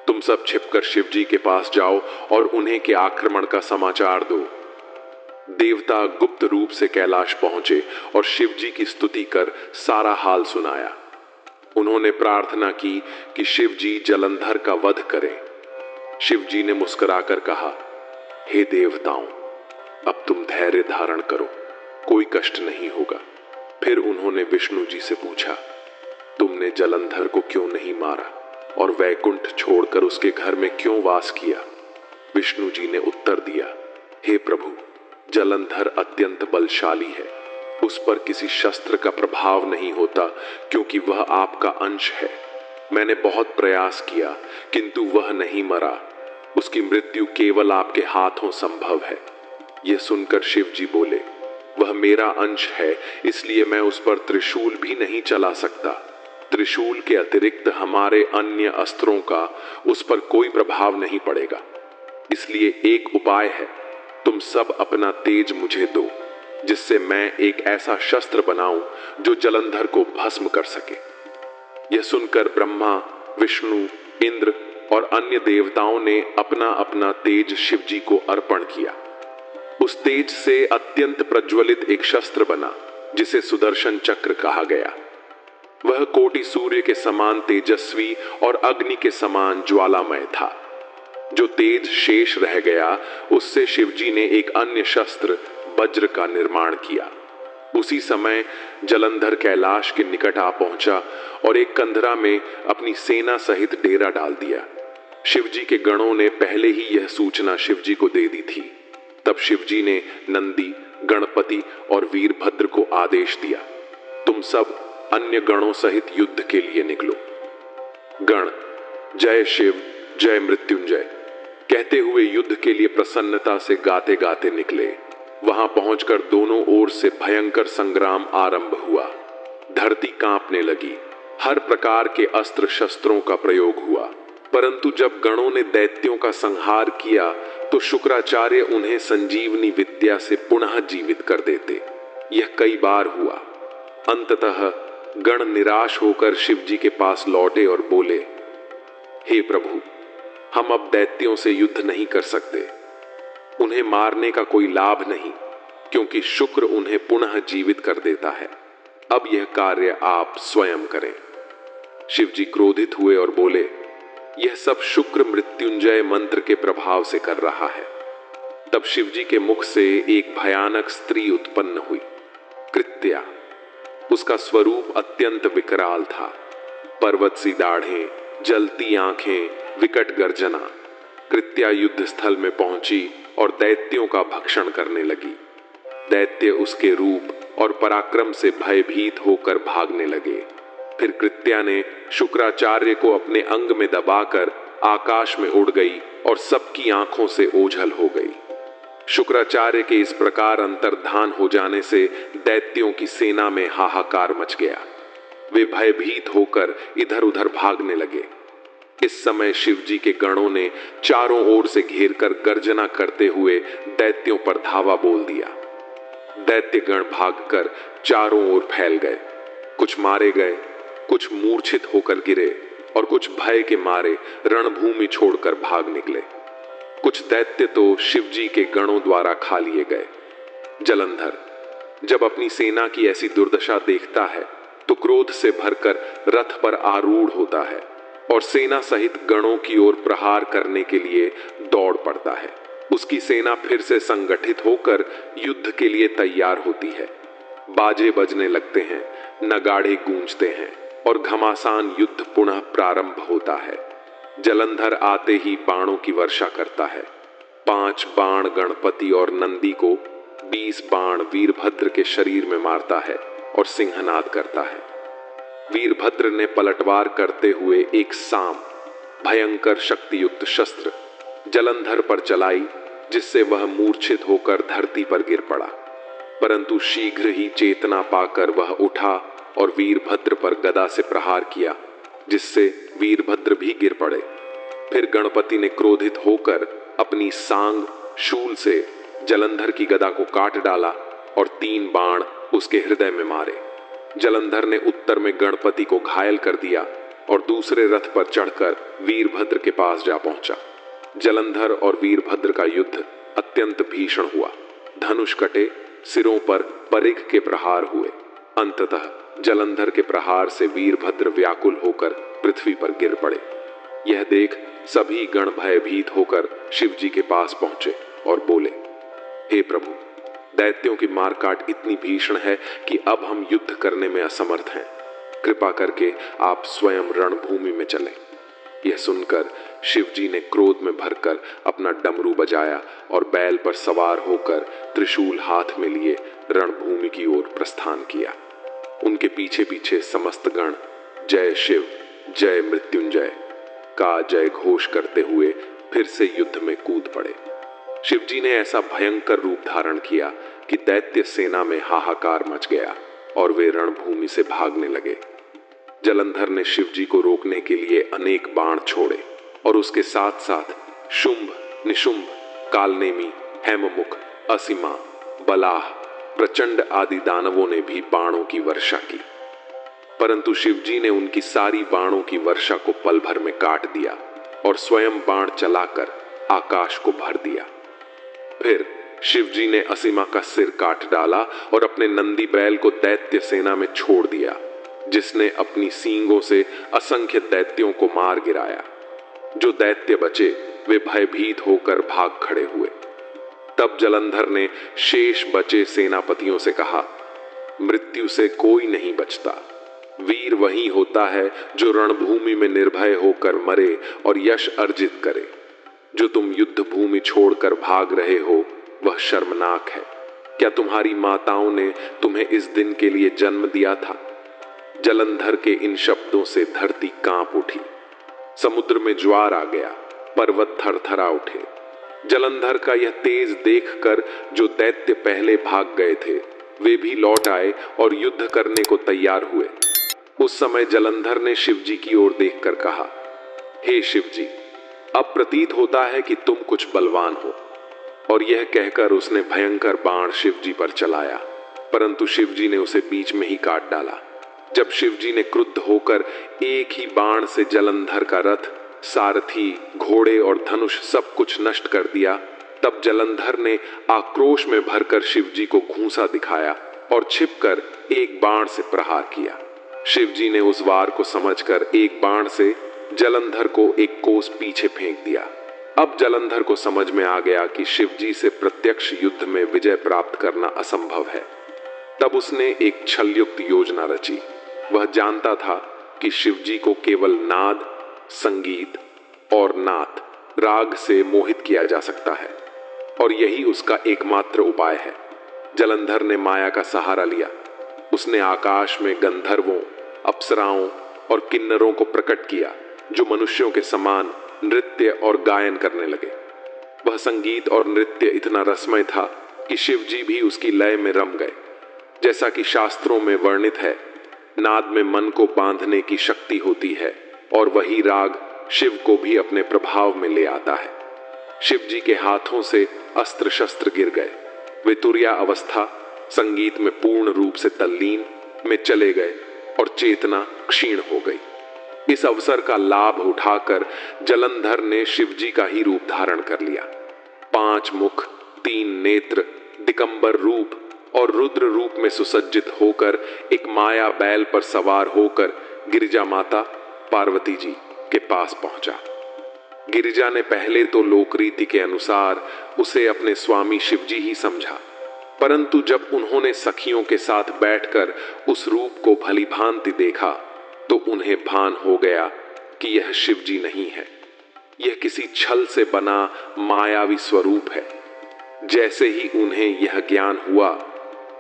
तुम सब छिपकर शिव जी के पास जाओ और उन्हें के आक्रमण का समाचार दो। देवता गुप्त रूप से कैलाश पहुंचे और शिव जी की स्तुति कर सारा हाल सुनाया। उन्होंने प्रार्थना की कि शिव जी जलंधर का वध करें। शिव जी ने मुस्कुराकर कहा, हे देवताओं, अब तुम धैर्य धारण करो, कोई कष्ट नहीं होगा। फिर उन्होंने विष्णु जी से पूछा, तुमने जलंधर को क्यों नहीं मारा? और वैकुंठ छोड़कर उसके घर में क्यों वास किया? विष्णु जी ने उत्तर दिया, हे प्रभु, जलंधर अत्यंत बलशाली है। उस पर किसी शस्त्र का प्रभाव नहीं होता, क्योंकि वह आपका अंश है। मैंने बहुत प्रयास किया, किंतु वह नहीं मरा। उसकी मृत्यु केवल आपके हाथों संभव है। यह सुनकर शिव जी बोले, वह मेरा अंश है, इसलिए मैं उस पर त्रिशूल भी नहीं चला सकता। त्रिशूल के अतिरिक्त हमारे अन्य अस्त्रों का उस पर कोई प्रभाव नहीं पड़ेगा। इसलिए एक उपाय है, तुम सब अपना तेज मुझे दो, जिससे मैं एक ऐसा शस्त्र बनाऊं जो जलंधर को भस्म कर सके। यह सुनकर ब्रह्मा, विष्णु, इंद्र और अन्य देवताओं ने अपना अपना तेज शिव जी को अर्पण किया। उस तेज से अत्यंत प्रज्वलित एक शस्त्र बना, जिसे सुदर्शन चक्र कहा गया। वह कोटि सूर्य के समान तेजस्वी और अग्नि के समान ज्वालामय था। जो तेज शेष रह गया, उससे शिवजी ने एक अन्य शस्त्र वज्र का निर्माण किया। उसी समय जलंधर कैलाश के निकट आ पहुंचा और एक कंदरा में अपनी सेना सहित डेरा डाल दिया। शिवजी के गणों ने पहले ही यह सूचना शिवजी को दे दी थी। तब शिवजी ने नंदी, गणपति और वीरभद्र को आदेश दिया, तुम सब अन्य गणों सहित युद्ध के लिए निकलो। गण जय शिव, जय मृत्युंजय कहते हुए युद्ध के लिए प्रसन्नता से गाते गाते निकले। वहां पहुंचकर दोनों ओर से भयंकर संग्राम आरंभ हुआ। धरती कांपने लगी। हर प्रकार के अस्त्र शस्त्रों का प्रयोग हुआ। परंतु जब गणों ने दैत्यों का संहार किया तो शुक्राचार्य उन्हें संजीवनी विद्या से पुनः जीवित कर देते। यह कई बार हुआ। अंततः गण निराश होकर शिव जी के पास लौटे और बोले, हे प्रभु, हम अब दैत्यों से युद्ध नहीं कर सकते। उन्हें मारने का कोई लाभ नहीं, क्योंकि शुक्र उन्हें पुनः जीवित कर देता है। अब यह कार्य आप स्वयं करें। शिव जी क्रोधित हुए और बोले, यह सब शुक्र मृत्युंजय मंत्र के प्रभाव से कर रहा है। तब शिव जी के मुख से एक भयानक स्त्री उत्पन्न हुई, कृत्या। उसका स्वरूप अत्यंत विकराल था। पर्वत सी दाढ़ें, जलती आंखें, विकट गर्जना। कृत्या युद्ध स्थल में पहुंची और दैत्यों का भक्षण करने लगी। दैत्य उसके रूप और पराक्रम से भयभीत होकर भागने लगे। फिर कृत्या ने शुक्राचार्य को अपने अंग में दबाकर आकाश में उड़ गई और सबकी आंखों से ओझल हो गई। शुक्राचार्य के इस प्रकार अंतर्धान हो जाने से दैत्यों की सेना में हाहाकार मच गया। वे भयभीत होकर इधर उधर भागने लगे। इस समय शिवजी के गणों ने चारों ओर से घेरकर गर्जना करते हुए दैत्यों पर धावा बोल दिया। दैत्य गण भागकर चारों ओर फैल गए। कुछ मारे गए, कुछ मूर्छित होकर गिरे और कुछ भय के मारे रणभूमि छोड़कर भाग निकले। कुछ दैत्य तो शिवजी के गणों द्वारा खा लिए गए। जलंधर जब अपनी सेना की ऐसी दुर्दशा देखता है तो क्रोध से भरकर रथ पर आरूढ़ होता है और सेना सहित गणों की ओर प्रहार करने के लिए दौड़ पड़ता है। उसकी सेना फिर से संगठित होकर युद्ध के लिए तैयार होती है। बाजे बजने लगते हैं, नगाड़े गूंजते हैं और घमासान युद्ध पुनः प्रारंभ होता है। जलंधर आते ही बाणों की वर्षा करता है। 5 बाण गणपति और नंदी को, 20 बाण वीरभद्र के शरीर में मारता है और सिंहनाद करता है। वीरभद्र ने पलटवार करते हुए एक साम, भयंकर शक्तियुक्त शस्त्र जलंधर पर चलाई, जिससे वह मूर्छित होकर धरती पर गिर पड़ा। परंतु शीघ्र ही चेतना पाकर वह उठा और वीरभद्र पर गदा से प्रहार किया, जिससे वीरभद्र भी गिर पड़े। फिर गणपति ने क्रोधित होकर अपनी सांग शूल से जलंधर की गदा को काट डाला और 3 बाण उसके हृदय में मारे। जलंधर ने उत्तर में गणपति को घायल कर दिया और दूसरे रथ पर चढ़कर वीरभद्र के पास जा पहुंचा। जलंधर और वीरभद्र का युद्ध अत्यंत भीषण हुआ। धनुष कटे, सिरों पर परिघ के प्रहार हुए। अंततः जलंधर के प्रहार से वीरभद्र व्याकुल होकर पृथ्वी पर गिर पड़े। यह देख सभी गण भयभीत होकर शिवजी के पास पहुंचे और बोले, हे प्रभु, दैत्यों की मारकाट इतनी भीषण है कि अब हम युद्ध करने में असमर्थ हैं। कृपा करके आप स्वयं रणभूमि में चलें। यह सुनकर शिवजी ने क्रोध में भरकर अपना डमरू बजाया और बैल पर सवार होकर त्रिशूल हाथ में लिए रणभूमि की ओर प्रस्थान किया। उनके पीछे पीछे समस्त गण जय शिव जय मृत्युंजय का जय घोष करते हुए फिर से युद्ध में कूद पड़े। शिवजी ने ऐसा भयंकर रूप धारण किया कि दैत्य सेना में हाहाकार मच गया और वे रणभूमि से भागने लगे। जलंधर ने शिवजी को रोकने के लिए अनेक बाण छोड़े और उसके साथ साथ शुंभ, निशुंभ, कालनेमी, हेममुख, असीमा, बलाह, प्रचंड आदि दानवों ने भी बाणों की वर्षा की, परंतु शिवजी ने उनकी सारी बाणों की वर्षा को पल भर में काट दिया और स्वयं बाण चलाकर आकाश को भर दिया। फिर शिवजी ने असीमा का सिर काट डाला और अपने नंदी बैल को दैत्य सेना में छोड़ दिया, जिसने अपनी सींगों से असंख्य दैत्यों को मार गिराया। जो दैत्य बचे वे भयभीत होकर भाग खड़े हुए। तब जलंधर ने शेष बचे सेनापतियों से कहा, मृत्यु से कोई नहीं बचता। वीर वही होता है जो रणभूमि में निर्भय होकर मरे और यश अर्जित करे। जो तुम युद्ध भूमि छोड़कर भाग रहे हो वह शर्मनाक है। क्या तुम्हारी माताओं ने तुम्हें इस दिन के लिए जन्म दिया था? जलंधर के इन शब्दों से धरती कांप उठी, समुद्र में ज्वार आ गया, पर्वत थरथरा उठे। जलंधर का यह तेज देखकर जो दैत्य पहले भाग गए थे वे भी लौट आए और युद्ध करने को तैयार हुए। उस समय जलंधर ने शिवजी की ओर देखकर कहा, हे शिवजी, अब प्रतीत होता है कि तुम कुछ बलवान हो। और यह कहकर उसने भयंकर बाण शिवजी पर चलाया, परंतु शिवजी ने उसे बीच में ही काट डाला। जब शिवजी ने क्रुद्ध होकर एक ही बाण से जलंधर का रथ, सारथी, घोड़े और धनुष सब कुछ नष्ट कर दिया, तब जलंधर ने आक्रोश में भरकर शिवजी को घूंसा दिखाया और छिपकर एक बाण से प्रहार किया। शिवजी ने उस वार को समझकर एक बाण से जलंधर को एक कोस पीछे फेंक दिया। अब जलंधर को समझ में आ गया कि शिवजी से प्रत्यक्ष युद्ध में विजय प्राप्त करना असंभव है। तब उसने एक छलयुक्त योजना रची। वह जानता था कि शिवजी को केवल नाद, संगीत और नाथ, राग से मोहित किया जा सकता है और यही उसका एकमात्र उपाय है। जलंधर ने माया का सहारा लिया। उसने आकाश में गंधर्वों, अप्सराओं और किन्नरों को प्रकट किया जो मनुष्यों के समान नृत्य और गायन करने लगे। वह संगीत और नृत्य इतना रसमय था कि शिवजी भी उसकी लय में रम गए। जैसा कि शास्त्रों में वर्णित है, नाद में मन को बांधने की शक्ति होती है और वही राग शिव को भी अपने प्रभाव में ले आता है। शिवजी के हाथों से अस्त्र शस्त्र गिर गए। वे तुर्या अवस्था, संगीत में पूर्ण रूप से तल्लीन में चले गए और चेतना क्षीण हो गई। इस अवसर का लाभ उठाकर जलंधर ने शिवजी का ही रूप धारण कर लिया। 5 मुख, 3 नेत्र, दिगंबर रूप और रुद्र रूप में सुसज्जित होकर एक माया बैल पर सवार होकर गिरिजा माता पार्वती जी के पास पहुंचा। गिरिजा ने पहले तो लोकरीति के अनुसार उसे अपने स्वामी शिवजी ही समझा, परंतु जब उन्होंने सखियों के साथ बैठकर उस रूप को भली भांति देखा तो उन्हें भान हो गया कि यह शिवजी नहीं है, यह किसी छल से बना मायावी स्वरूप है। जैसे ही उन्हें यह ज्ञान हुआ,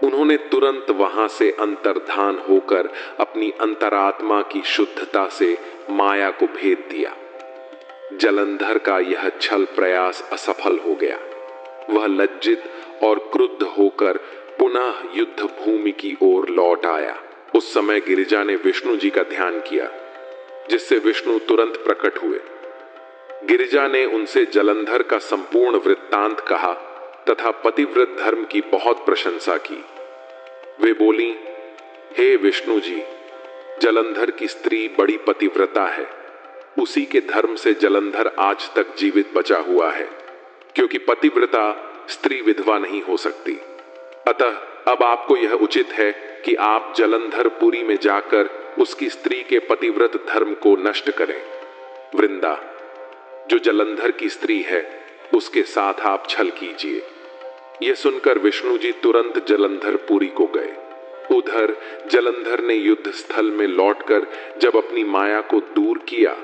उन्होंने तुरंत वहां से अंतर्धान होकर अपनी अंतरात्मा की शुद्धता से माया को भेद दिया। जलंधर का यह छल प्रयास असफल हो गया। वह लज्जित और क्रुद्ध होकर पुनः युद्ध भूमि की ओर लौट आया। उस समय गिरिजा ने विष्णु जी का ध्यान किया, जिससे विष्णु तुरंत प्रकट हुए। गिरिजा ने उनसे जलंधर का संपूर्ण वृत्तांत कहा तथा पतिव्रत धर्म की बहुत प्रशंसा की। वे बोली, हे विष्णु जी, जलंधर की स्त्री बड़ी पतिव्रता है। उसी के धर्म से जलंधर आज तक जीवित बचा हुआ है, क्योंकि पतिव्रता स्त्री विधवा नहीं हो सकती। अतः अब आपको यह उचित है कि आप जलंधरपुरी में जाकर उसकी स्त्री के पतिव्रत धर्म को नष्ट करें। वृंदा, जो जलंधर की स्त्री है, उसके साथ आप छल कीजिए। यह सुनकर विष्णु जी तुरंत जलंधरपुरी को गए। उधर जलंधर ने युद्ध स्थल में लौटकर जब अपनी माया को दूर किया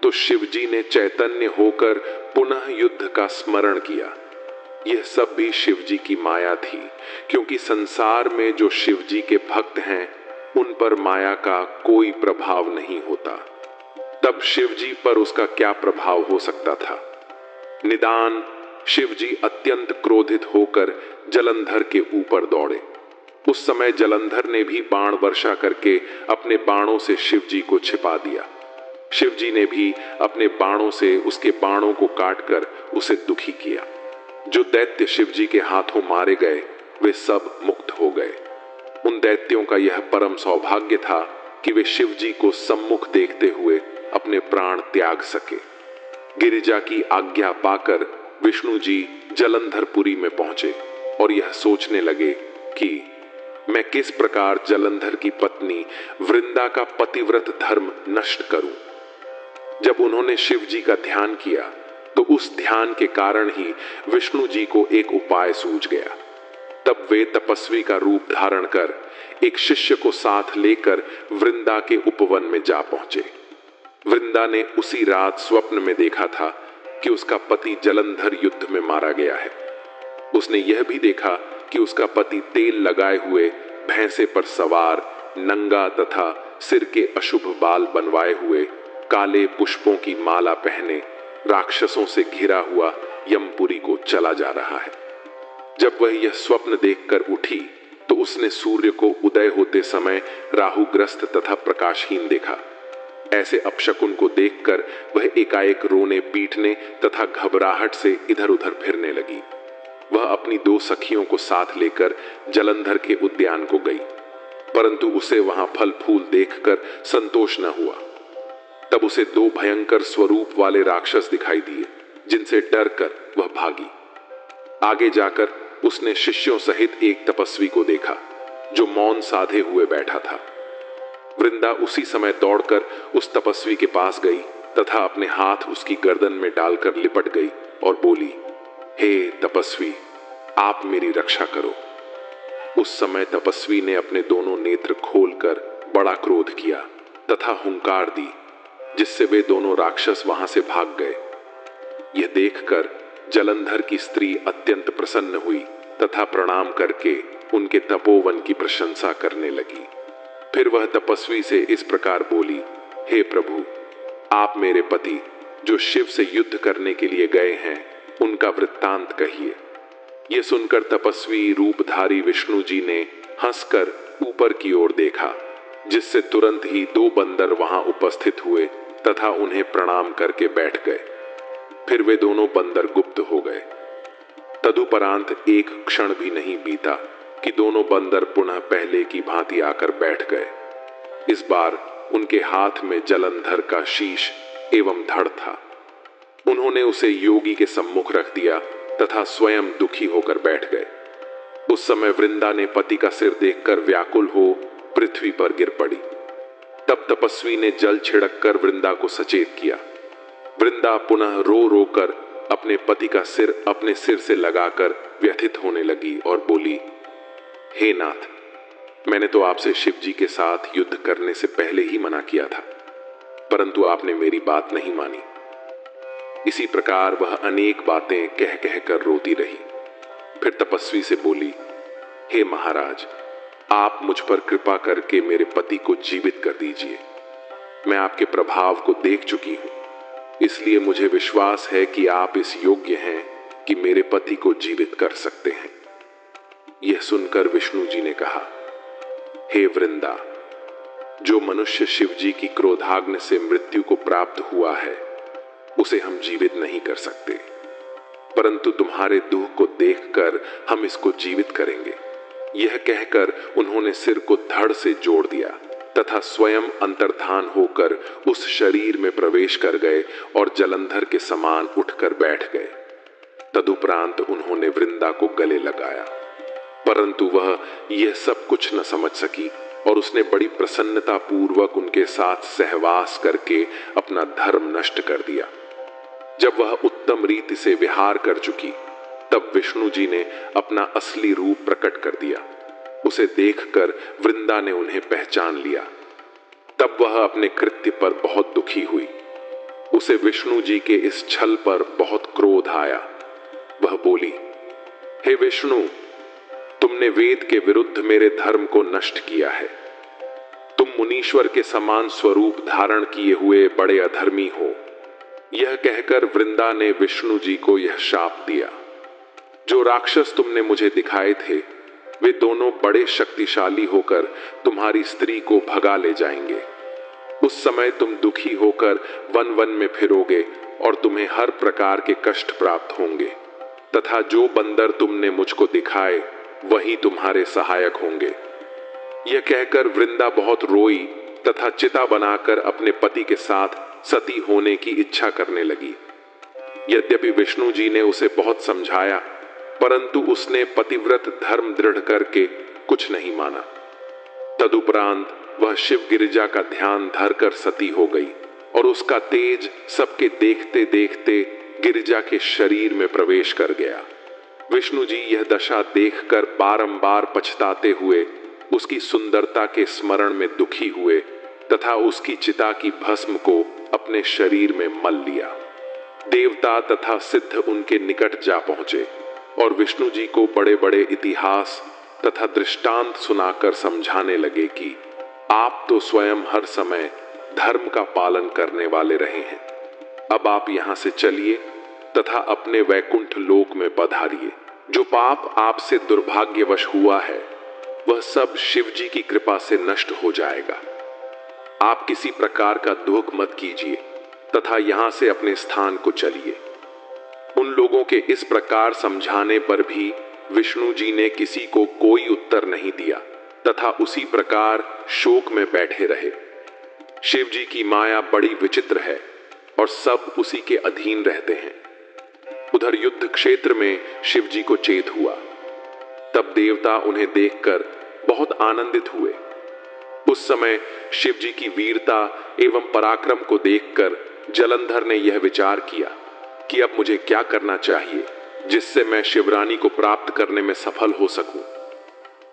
तो शिवजी ने चैतन्य होकर पुनः युद्ध का स्मरण किया। यह सब भी शिवजी की माया थी, क्योंकि संसार में जो शिवजी के भक्त हैं उन पर माया का कोई प्रभाव नहीं होता। तब शिवजी पर उसका क्या प्रभाव हो सकता था? निदान शिवजी अत्यंत क्रोधित होकर जलंधर के ऊपर दौड़े। उस समय जलंधर ने भी बाण वर्षा करके अपने बाणों से शिवजी को छिपा दिया। शिवजी ने भी अपने बाणों से उसके बाणों को काटकर उसे दुखी किया। जो दैत्य शिवजी के हाथों मारे गए वे सब मुक्त हो गए। उन दैत्यों का यह परम सौभाग्य था कि वे शिवजी को सम्मुख देखते हुए अपने प्राण त्याग सके। गिरिजा की आज्ञा पाकर विष्णु जी जलंधरपुरी में पहुंचे और यह सोचने लगे कि मैं किस प्रकार जलंधर की पत्नी वृंदा का पतिव्रत धर्म नष्ट करूं। जब उन्होंने शिव जी का ध्यान किया तो उस ध्यान के कारण ही विष्णु जी को एक उपाय सूझ गया। तब वे तपस्वी का रूप धारण कर एक शिष्य को साथ लेकर वृंदा के उपवन में जा पहुंचे। वृंदा ने उसी रात स्वप्न में देखा था कि उसका पति जलंधर युद्ध में मारा गया है। उसने यह भी देखा कि उसका पति तेल लगाए हुए भैंसे पर सवार, नंगा तथा सिर के अशुभ बाल बनवाए हुए, काले पुष्पों की माला पहने, राक्षसों से घिरा हुआ यमपुरी को चला जा रहा है। जब वह यह स्वप्न देखकर उठी तो उसने सूर्य को उदय होते समय राहुग्रस्त तथा प्रकाशहीन देखा। ऐसे अपशकुन को देखकर वह एकाएक रोने पीटने तथा घबराहट से इधर उधर फिरने लगी। वह अपनी 2 सखियों को साथ लेकर जलंधर के उद्यान को गई, परंतु उसे वहां फल फूल देखकर संतोष न हुआ। तब उसे 2 भयंकर स्वरूप वाले राक्षस दिखाई दिए, जिनसे डरकर वह भागी। आगे जाकर उसने शिष्यों सहित एक तपस्वी को देखा जो मौन साधे हुए बैठा था। वृंदा उसी समय दौड़कर उस तपस्वी के पास गई तथा अपने हाथ उसकी गर्दन में डालकर लिपट गई और बोली, हे तपस्वी, आप मेरी रक्षा करो। उस समय तपस्वी ने अपने दोनों नेत्र खोलकर बड़ा क्रोध किया तथा हुंकार दी, जिससे वे दोनों राक्षस वहां से भाग गए। यह देखकर जलंधर की स्त्री अत्यंत प्रसन्न हुई तथा प्रणाम करके उनके तपोवन की प्रशंसा करने लगी। फिर वह तपस्वी से इस प्रकार बोली, हे प्रभु, आप मेरे पति जो शिव से युद्ध करने के लिए गए हैं उनका वृत्तांत कहिए। यह सुनकर तपस्वी रूपधारी विष्णु जी ने हंसकर ऊपर की ओर देखा, जिससे तुरंत ही 2 बंदर वहां उपस्थित हुए तथा उन्हें प्रणाम करके बैठ गए। फिर वे दोनों बंदर गुप्त हो गए। तदुपरांत एक क्षण भी नहीं बीता कि दोनों बंदर पुनः पहले की भांति आकर बैठ गए। इस बार उनके हाथ में जलंधर का शीश एवं धड़ था। उन्होंने उसे योगी के सम्मुख रख दिया तथा स्वयं दुखी होकर बैठ गए। उस समय वृंदा ने पति का सिर देखकर व्याकुल हो पृथ्वी पर गिर पड़ी। तब तपस्वी ने जल छिड़ककर वृंदा को सचेत किया। वृंदा पुनः रो रो कर अपने पति का सिर अपने सिर से लगाकर व्यथित होने लगी और बोली, हे नाथ, मैंने तो आपसे शिव जी के साथ युद्ध करने से पहले ही मना किया था, परंतु आपने मेरी बात नहीं मानी। इसी प्रकार वह अनेक बातें कह कह कर रोती रही। फिर तपस्वी से बोली, हे महाराज, आप मुझ पर कृपा करके मेरे पति को जीवित कर दीजिए। मैं आपके प्रभाव को देख चुकी हूं, इसलिए मुझे विश्वास है कि आप इस योग्य हैं कि मेरे पति को जीवित कर सकते हैं। यह सुनकर विष्णु जी ने कहा, हे वृंदा, जो मनुष्य शिव जी की क्रोधाग्नि से मृत्यु को प्राप्त हुआ है उसे हम जीवित नहीं कर सकते, परंतु तुम्हारे दुख को देखकर हम इसको जीवित करेंगे। यह कहकर उन्होंने सिर को धड़ से जोड़ दिया तथा स्वयं अंतर्धान होकर उस शरीर में प्रवेश कर गए और जलंधर के समान उठकर बैठ गए। तदुपरांत उन्होंने वृंदा को गले लगाया, परंतु वह यह सब कुछ न समझ सकी और उसने बड़ी प्रसन्नता पूर्वक उनके साथ सहवास करके अपना धर्म नष्ट कर दिया। जब वह उत्तम रीति से विहार कर चुकी तब विष्णु जी ने अपना असली रूप प्रकट कर दिया। उसे देखकर वृंदा ने उन्हें पहचान लिया। तब वह अपने कृत्य पर बहुत दुखी हुई। उसे विष्णु जी के इस छल पर बहुत क्रोध आया। वह बोली, हे विष्णु, तुमने वेद के विरुद्ध मेरे धर्म को नष्ट किया है। तुम मुनीश्वर के समान स्वरूप धारण किए हुए बड़े अधर्मी हो। यह कहकर वृंदा ने विष्णु जी को यह शाप दिया, जो राक्षस तुमने मुझे दिखाए थे वे दोनों बड़े शक्तिशाली होकर तुम्हारी स्त्री को भगा ले जाएंगे। उस समय तुम दुखी होकर वन वन में फिरोगे और तुम्हें हर प्रकार के कष्ट प्राप्त होंगे, तथा जो बंदर तुमने मुझको दिखाए वही तुम्हारे सहायक होंगे। यह कहकर वृंदा बहुत रोई तथा चिता बनाकर अपने पति के साथ सती होने की इच्छा करने लगी। यद्यपि विष्णु जी ने उसे बहुत समझाया, परंतु उसने पतिव्रत धर्म दृढ़ करके कुछ नहीं माना। तदुपरांत वह शिव गिरिजा का ध्यान धरकर सती हो गई और उसका तेज सबके देखते देखते गिरिजा के शरीर में प्रवेश कर गया। विष्णु जी यह दशा देखकर बारंबार पछताते हुए उसकी सुंदरता के स्मरण में दुखी हुए तथा उसकी चिता की भस्म को अपने शरीर में मल लिया। देवता तथा सिद्ध उनके निकट जा पहुंचे और विष्णु जी को बड़े बड़े इतिहास तथा दृष्टांत सुनाकर समझाने लगे कि आप तो स्वयं हर समय धर्म का पालन करने वाले रहे हैं। अब आप यहां से चलिए तथा अपने वैकुंठ लोक में पधारिए। जो पाप आपसे दुर्भाग्यवश हुआ है वह सब शिव जी की कृपा से नष्ट हो जाएगा। आप किसी प्रकार का दुख मत कीजिए तथा यहां से अपने स्थान को चलिए। उन लोगों के इस प्रकार समझाने पर भी विष्णु जी ने किसी को कोई उत्तर नहीं दिया तथा उसी प्रकार शोक में बैठे रहे। शिव जी की माया बड़ी विचित्र है और सब उसी के अधीन रहते हैं। उधर युद्ध क्षेत्र में शिव जी को चेत हुआ। तब देवता उन्हें देखकर बहुत आनंदित हुए। उस समय शिव जी की वीरता एवं पराक्रम को देखकर जलंधर ने यह विचार किया कि अब मुझे क्या करना चाहिए जिससे मैं शिवरानी को प्राप्त करने में सफल हो सकूं।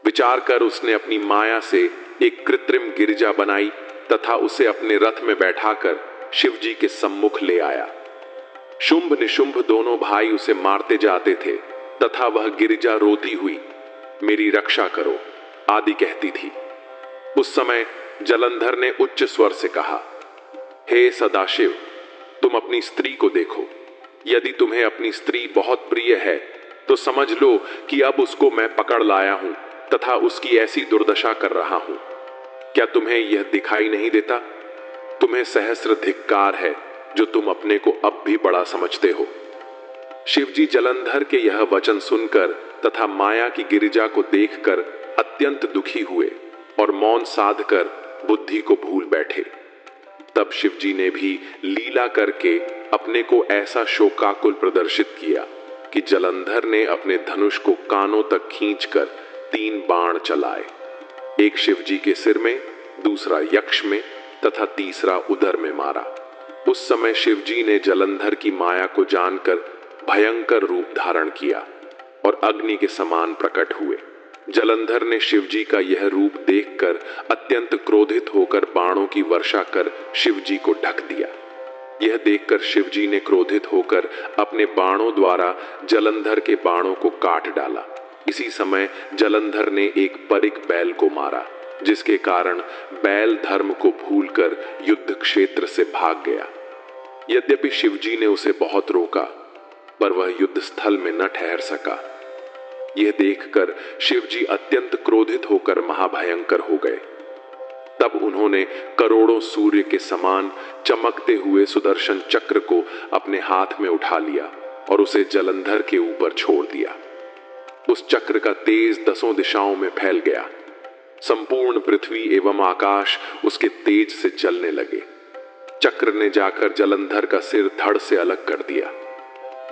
विचार कर उसने अपनी माया से एक कृत्रिम गिरिजा बनाई तथा उसे अपने रथ में बैठाकर शिव जी के सम्मुख ले आया। शुंभ निशुंभ दोनों भाई उसे मारते जाते थे तथा वह गिरिजा रोती हुई मेरी रक्षा करो आदि कहती थी। उस समय जलंधर ने उच्च स्वर से कहा, हे सदाशिव, तुम अपनी स्त्री को देखो। यदि तुम्हें अपनी स्त्री बहुत प्रिय है तो समझ लो कि अब उसको मैं पकड़ लाया हूं तथा उसकी ऐसी दुर्दशा कर रहा हूं। क्या तुम्हें यह दिखाई नहीं देता? तुम्हें सहस्र धिक्कार है जो तुम अपने को अब भी बड़ा समझते हो। शिवजी जलंधर के यह वचन सुनकर तथा माया की गिरिजा को देखकर अत्यंत दुखी हुए और मौन साधकर बुद्धि को भूल बैठे। तब शिवजी ने भी लीला करके अपने को ऐसा शोकाकुल प्रदर्शित किया कि जलंधर ने अपने धनुष को कानों तक खींचकर 3 बाण चलाए। एक शिवजी के सिर में, दूसरा यक्ष में तथा तीसरा उदर में मारा। उस समय शिवजी ने जलंधर की माया को जानकर भयंकर रूप धारण किया और अग्नि के समान प्रकट हुए। जलंधर ने शिवजी का यह रूप देखकर अत्यंत क्रोधित होकर बाणों की वर्षा कर शिवजी को ढक दिया। यह देखकर शिवजी ने क्रोधित होकर अपने बाणों द्वारा जलंधर के बाणों को काट डाला। इसी समय जलंधर ने एक परिक बैल को मारा, जिसके कारण बैल धर्म को भूलकर युद्ध क्षेत्र से भाग गया। यद्यपि शिवजी ने उसे बहुत रोका, पर वह युद्ध स्थल में न ठहर सका। यह देखकर शिवजी अत्यंत क्रोधित होकर महाभयंकर हो गए। तब उन्होंने करोड़ों सूर्य के समान चमकते हुए सुदर्शन चक्र को अपने हाथ में उठा लिया और उसे जलंधर के ऊपर छोड़ दिया। उस चक्र का तेज 10 दिशाओं में फैल गया। संपूर्ण पृथ्वी एवं आकाश उसके तेज से चलने लगे। चक्र ने जाकर जलंधर का सिर धड़ से अलग कर दिया।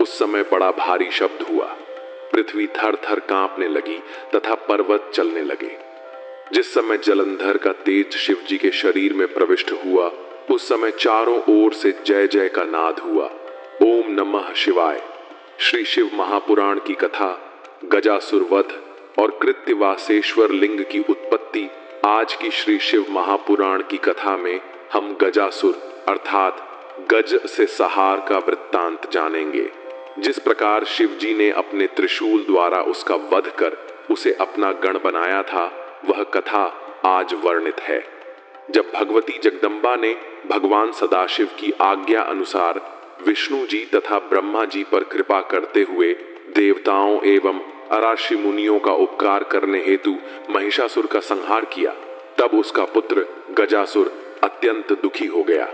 उस समय बड़ा भारी शब्द हुआ। पृथ्वी थर थर कांपने लगी तथा पर्वत चलने लगे। जिस समय जलंधर का तेज शिवजी के शरीर में प्रविष्ट हुआ, उस समय चारों ओर से जय जय का नाद हुआ। ओम नमः शिवाय। श्री शिव महापुराण की कथा, गजासुर वध और कृत्यवासेश्वर लिंग की उत्पत्ति। आज की श्री शिव महापुराण की कथा में हम गजासुर अर्थात गज से सहार का वृत्तांत जानेंगे। जिस प्रकार शिवजी ने अपने त्रिशूल द्वारा उसका वध कर उसे अपना गण बनाया था, वह कथा आज वर्णित है। जब भगवती जगदम्बा ने भगवान सदाशिव की आज्ञा अनुसार विष्णु जी तथा ब्रह्मा जी पर कृपा करते हुए देवताओं एवं अराशि मुनियों का उपकार करने हेतु महिषासुर का संहार किया, तब उसका पुत्र गजासुर अत्यंत दुखी हो गया।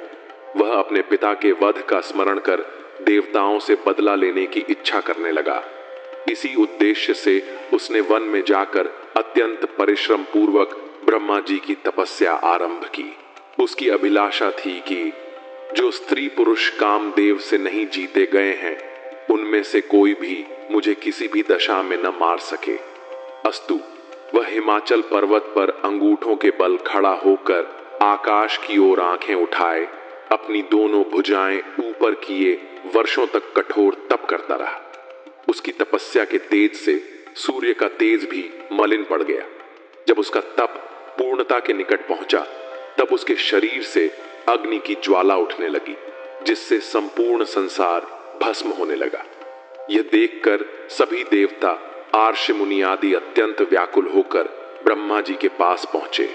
वह अपने पिता के वध का स्मरण कर देवताओं से बदला लेने की इच्छा करने लगा। इसी उद्देश्य से उसने वन में जाकर अत्यंत परिश्रम पूर्वक ब्रह्मा जी की तपस्या आरंभ की। उसकी अभिलाषा थी कि जो स्त्री पुरुष कामदेव से नहीं जीते गए हैं, उनमें से कोई भी मुझे किसी भी दशा में न मार सके। अस्तु, वह हिमाचल पर्वत पर अंगूठों के बल खड़ा होकर आकाश की ओर आंखें उठाए अपनी दोनों भुजाएं ऊपर किए वर्षों तक कठोर तप करता रहा। उसकी तपस्या के तेज से सूर्य का तेज भी मलिन पड़ गया। जब उसका तप पूर्णता के निकट पहुंचा, तब उसके शरीर से अग्नि की ज्वाला उठने लगी, जिससे संपूर्ण संसार भस्म होने लगा। यह देखकर सभी देवता, आर्ष मुनि आदि अत्यंत व्याकुल होकर ब्रह्मा जी के पास पहुंचे।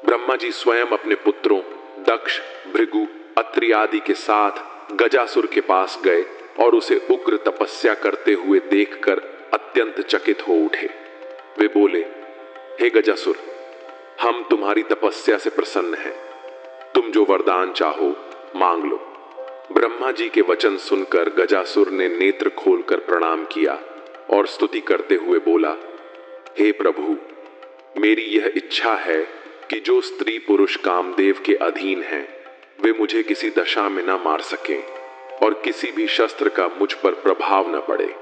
ब्रह्मा जी स्वयं अपने पुत्रों दक्ष, भृगु, अत्रि आदि के साथ गजासुर के पास गए और उसे उग्र तपस्या करते हुए देखकर अत्यंत चकित हो उठे। वे बोले, हे गजासुर, हम तुम्हारी तपस्या से प्रसन्न हैं। तुम जो वरदान चाहो मांग लो। ब्रह्मा जी के वचन सुनकर गजासुर ने नेत्र खोलकर प्रणाम किया और स्तुति करते हुए बोला, हे प्रभु, मेरी यह इच्छा है कि जो स्त्री पुरुष कामदेव के अधीन हैं, वे मुझे किसी दशा में न मार सकें और किसी भी शस्त्र का मुझ पर प्रभाव न पड़े।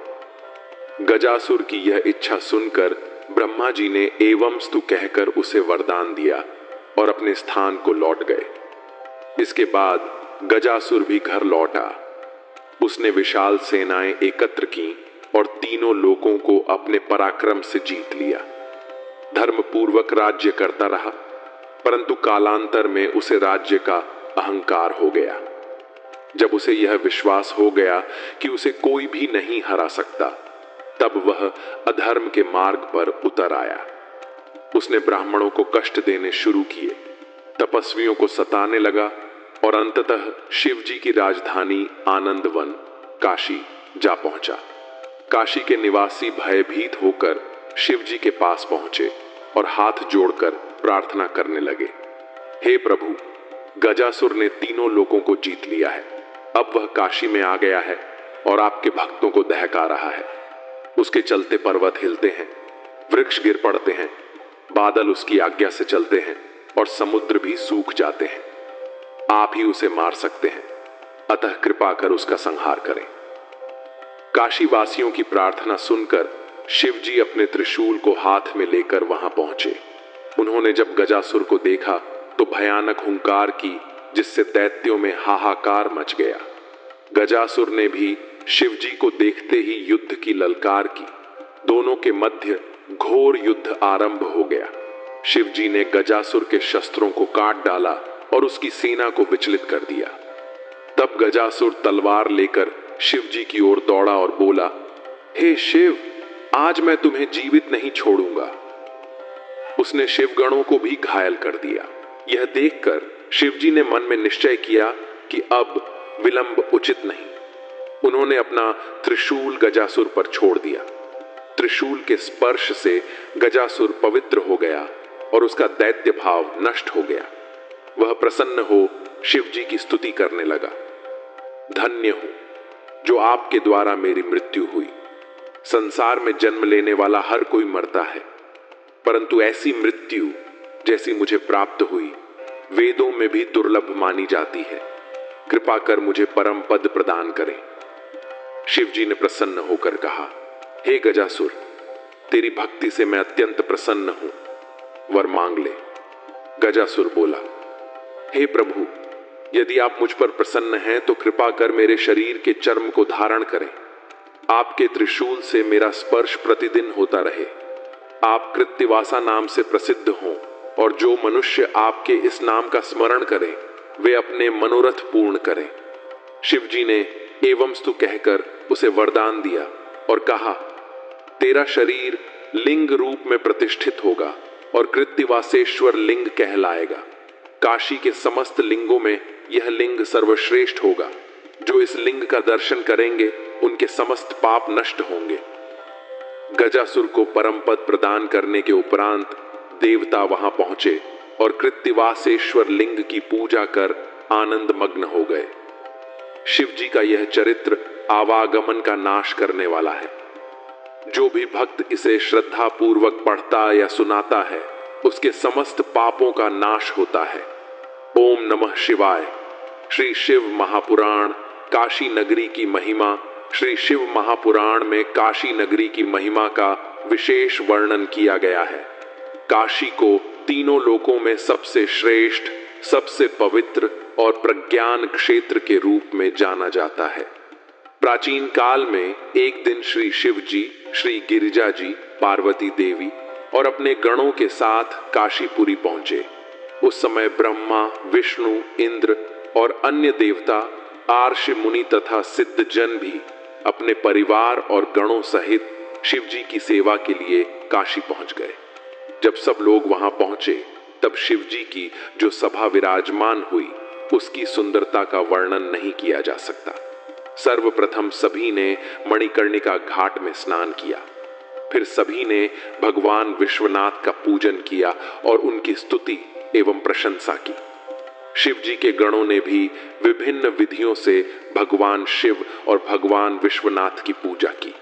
गजासुर की यह इच्छा सुनकर ब्रह्मा जी ने एवं स्तु कहकर उसे वरदान दिया और अपने स्थान को लौट गए। इसके बाद गजासुर भी घर लौटा। उसने विशाल सेनाएं एकत्र की और तीनों लोकों को अपने पराक्रम से जीत लिया। धर्मपूर्वक राज्य करता रहा, परंतु कालांतर में उसे राज्य का अहंकार हो गया। जब उसे यह विश्वास हो गया कि उसे कोई भी नहीं हरा सकता, तब वह अधर्म के मार्ग पर उतर आया। उसने ब्राह्मणों को कष्ट देने शुरू किए, तपस्वियों को सताने लगा और अंततः शिव जी की राजधानी आनंदवन काशी जा पहुंचा। काशी के निवासी भयभीत होकर शिव जी के पास पहुंचे और हाथ जोड़कर प्रार्थना करने लगे, हे प्रभु, गजासुर ने तीनों लोगों को जीत लिया है। अब वह काशी में आ गया है और आपके भक्तों को दहका रहा है। उसके चलते पर्वत हिलते हैं, वृक्ष गिर पड़ते हैं, बादल उसकी आज्ञा से चलते हैं और समुद्र भी सूख जाते हैं। आप ही उसे मार सकते हैं, अतः कृपा कर उसका संहार करें। काशी वासियों की प्रार्थना सुनकर शिव जी अपने त्रिशूल को हाथ में लेकर वहां पहुंचे। उन्होंने जब गजासुर को देखा तो भयानक हुंकार की, जिससे दैत्यों में हाहाकार मच गया। गजासुर ने भी शिव जी को देखते ही युद्ध की ललकार की। दोनों के मध्य घोर युद्ध आरंभ हो गया। शिव जी ने गजासुर के शस्त्रों को काट डाला और उसकी सेना को विचलित कर दिया। तब गजासुर तलवार लेकर शिव जी की ओर दौड़ा और बोला, हे शिव, आज मैं तुम्हें जीवित नहीं छोड़ूंगा। उसने शिवगणों को भी घायल कर दिया। यह देखकर शिवजी ने मन में निश्चय किया कि अब विलंब उचित नहीं। उन्होंने अपना त्रिशूल गजासुर पर छोड़ दिया। त्रिशूल के स्पर्श से गजासुर पवित्र हो गया और उसका दैत्य भाव नष्ट हो गया। वह प्रसन्न हो शिवजी की स्तुति करने लगा, धन्य हूं जो आपके द्वारा मेरी मृत्यु हुई। संसार में जन्म लेने वाला हर कोई मरता है, परंतु ऐसी मृत्यु जैसी मुझे प्राप्त हुई वेदों में भी दुर्लभ मानी जाती है। कृपा कर मुझे परम पद प्रदान करें। शिवजी ने प्रसन्न होकर कहा, हे गजासुर, तेरी भक्ति से मैं अत्यंत प्रसन्न हूं, वर मांग ले। गजासुर बोला, हे प्रभु, यदि आप मुझ पर प्रसन्न हैं तो कृपा कर मेरे शरीर के चर्म को धारण करें। आपके त्रिशूल से मेरा स्पर्श प्रतिदिन होता रहे। आप कृत्तिवासा नाम से प्रसिद्ध हों और जो मनुष्य आपके इस नाम का स्मरण करें वे अपने मनोरथ पूर्ण करें। शिव जी ने एवंस्तु कहकर उसे वरदान दिया और कहा, तेरा शरीर लिंग रूप में प्रतिष्ठित होगा और कृत्तिवासेश्वर लिंग कहलाएगा। काशी के समस्त लिंगों में यह लिंग सर्वश्रेष्ठ होगा। जो इस लिंग का दर्शन करेंगे उनके समस्त पाप नष्ट होंगे। गजासुर को परम पद प्रदान करने के उपरांत देवता वहां पहुंचे और कृत्तिवासेश्वर लिंग की पूजा कर आनंद मग्न हो गए। शिव जी का यह चरित्र आवागमन का नाश करने वाला है। जो भी भक्त इसे श्रद्धा पूर्वक पढ़ता या सुनाता है उसके समस्त पापों का नाश होता है। ओम नमः शिवाय। श्री शिव महापुराण काशी नगरी की महिमा। श्री शिव महापुराण में काशी नगरी की महिमा का विशेष वर्णन किया गया है। काशी को तीनों लोकों में सबसे श्रेष्ठ, सबसे पवित्र और प्रज्ञान क्षेत्र के रूप में जाना जाता है। प्राचीन काल में एक दिन श्री शिव जी, श्री गिरिजा जी, पार्वती देवी और अपने गणों के साथ काशीपुरी पहुंचे। उस समय ब्रह्मा, विष्णु, इंद्र और अन्य देवता, आर्ष मुनि तथा सिद्ध जन भी अपने परिवार और गणों सहित शिव जी की सेवा के लिए काशी पहुंच गए। जब सब लोग वहां पहुंचे तब शिव जी की जो सभा विराजमान हुई उसकी सुंदरता का वर्णन नहीं किया जा सकता। सर्वप्रथम सभी ने मणिकर्णिका घाट में स्नान किया। फिर सभी ने भगवान विश्वनाथ का पूजन किया और उनकी स्तुति एवं प्रशंसा की। शिव जी के गणों ने भी विभिन्न विधियों से भगवान शिव और भगवान विश्वनाथ की पूजा की।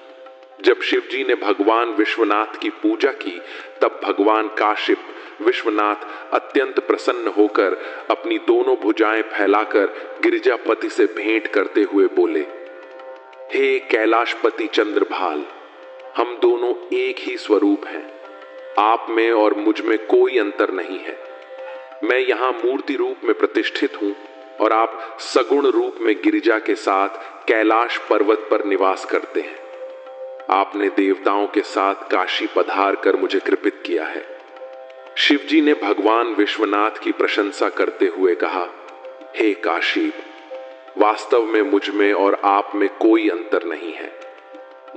जब शिव जी ने भगवान विश्वनाथ की पूजा की तब भगवान काशिप विश्वनाथ अत्यंत प्रसन्न होकर अपनी दोनों भुजाएं फैलाकर गिरिजापति से भेंट करते हुए बोले, हे कैलाशपति चंद्रभाल, हम दोनों एक ही स्वरूप हैं। आप में और मुझ में कोई अंतर नहीं है। मैं यहाँ मूर्ति रूप में प्रतिष्ठित हूँ और आप सगुण रूप में गिरिजा के साथ कैलाश पर्वत पर निवास करते हैं। आपने देवताओं के साथ काशी पधार कर मुझे कृपित किया है। शिव जी ने भगवान विश्वनाथ की प्रशंसा करते हुए कहा, हे काशी, वास्तव में मुझ में और आप में कोई अंतर नहीं है।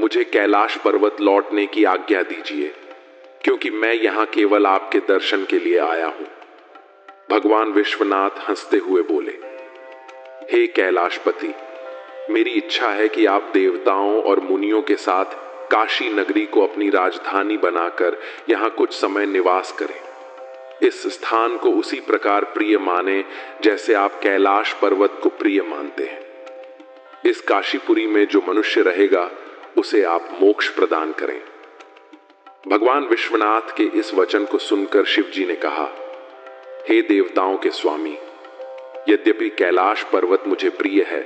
मुझे कैलाश पर्वत लौटने की आज्ञा दीजिए, क्योंकि मैं यहाँ केवल आपके दर्शन के लिए आया हूँ। भगवान विश्वनाथ हंसते हुए बोले, हे कैलाशपति, मेरी इच्छा है कि आप देवताओं और मुनियों के साथ काशी नगरी को अपनी राजधानी बनाकर यहाँ कुछ समय निवास करें। इस स्थान को उसी प्रकार प्रिय माने जैसे आप कैलाश पर्वत को प्रिय मानते हैं। इस काशीपुरी में जो मनुष्य रहेगा उसे आप मोक्ष प्रदान करें। भगवान विश्वनाथ के इस वचन को सुनकर शिव जी ने कहा, हे देवताओं के स्वामी, यद्यपि कैलाश पर्वत मुझे प्रिय है,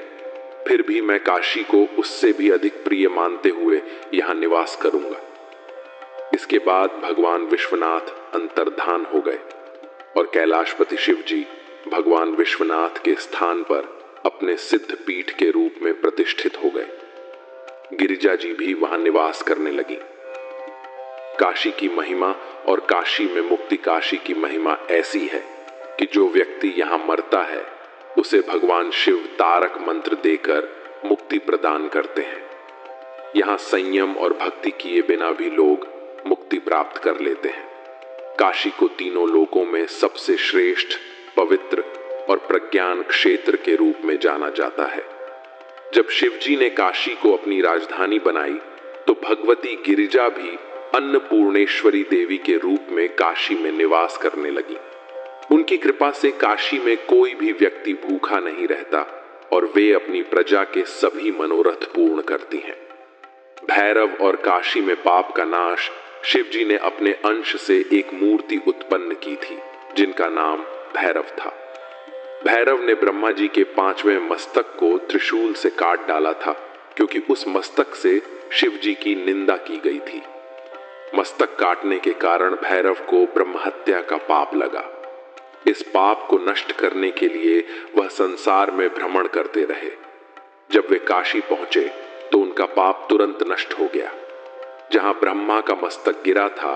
फिर भी मैं काशी को उससे भी अधिक प्रिय मानते हुए यहाँ निवास करूंगा। इसके बाद भगवान विश्वनाथ अंतर्धान हो गए और कैलाशपति शिव जी भगवान विश्वनाथ के स्थान पर अपने सिद्ध पीठ के रूप में प्रतिष्ठित हो गए। गिरिजा जी भी वहां निवास करने लगी। काशी की महिमा और काशी में मुक्ति काशी की महिमा ऐसी है कि जो व्यक्ति यहाँ मरता है उसे भगवान शिव तारक मंत्र देकर मुक्ति प्रदान करते हैं। यहाँ संयम और भक्ति किए बिना भी लोग मुक्ति प्राप्त कर लेते हैं। काशी को तीनों लोकों में सबसे श्रेष्ठ, पवित्र और प्रज्ञान क्षेत्र के रूप में जाना जाता है। जब शिव जी ने काशी को अपनी राजधानी बनाई तो भगवती गिरिजा भी अन्नपूर्णेश्वरी देवी के रूप में काशी में निवास करने लगी। उनकी कृपा से काशी में कोई भी व्यक्ति भूखा नहीं रहता और वे अपनी प्रजा के सभी मनोरथ पूर्ण करती हैं। भैरव और काशी में पाप का नाश शिव जी ने अपने अंश से एक मूर्ति उत्पन्न की थी जिनका नाम भैरव था। भैरव ने ब्रह्मा जी के 5वें मस्तक को त्रिशूल से काट डाला था, क्योंकि उस मस्तक से शिव जी की निंदा की गई थी। मस्तक काटने के कारण भैरव को ब्रह्महत्या का पाप लगा। इस पाप को नष्ट करने के लिए वह संसार में भ्रमण करते रहे। जब वे काशी पहुंचे तो उनका पाप तुरंत नष्ट हो गया। जहां ब्रह्मा का मस्तक गिरा था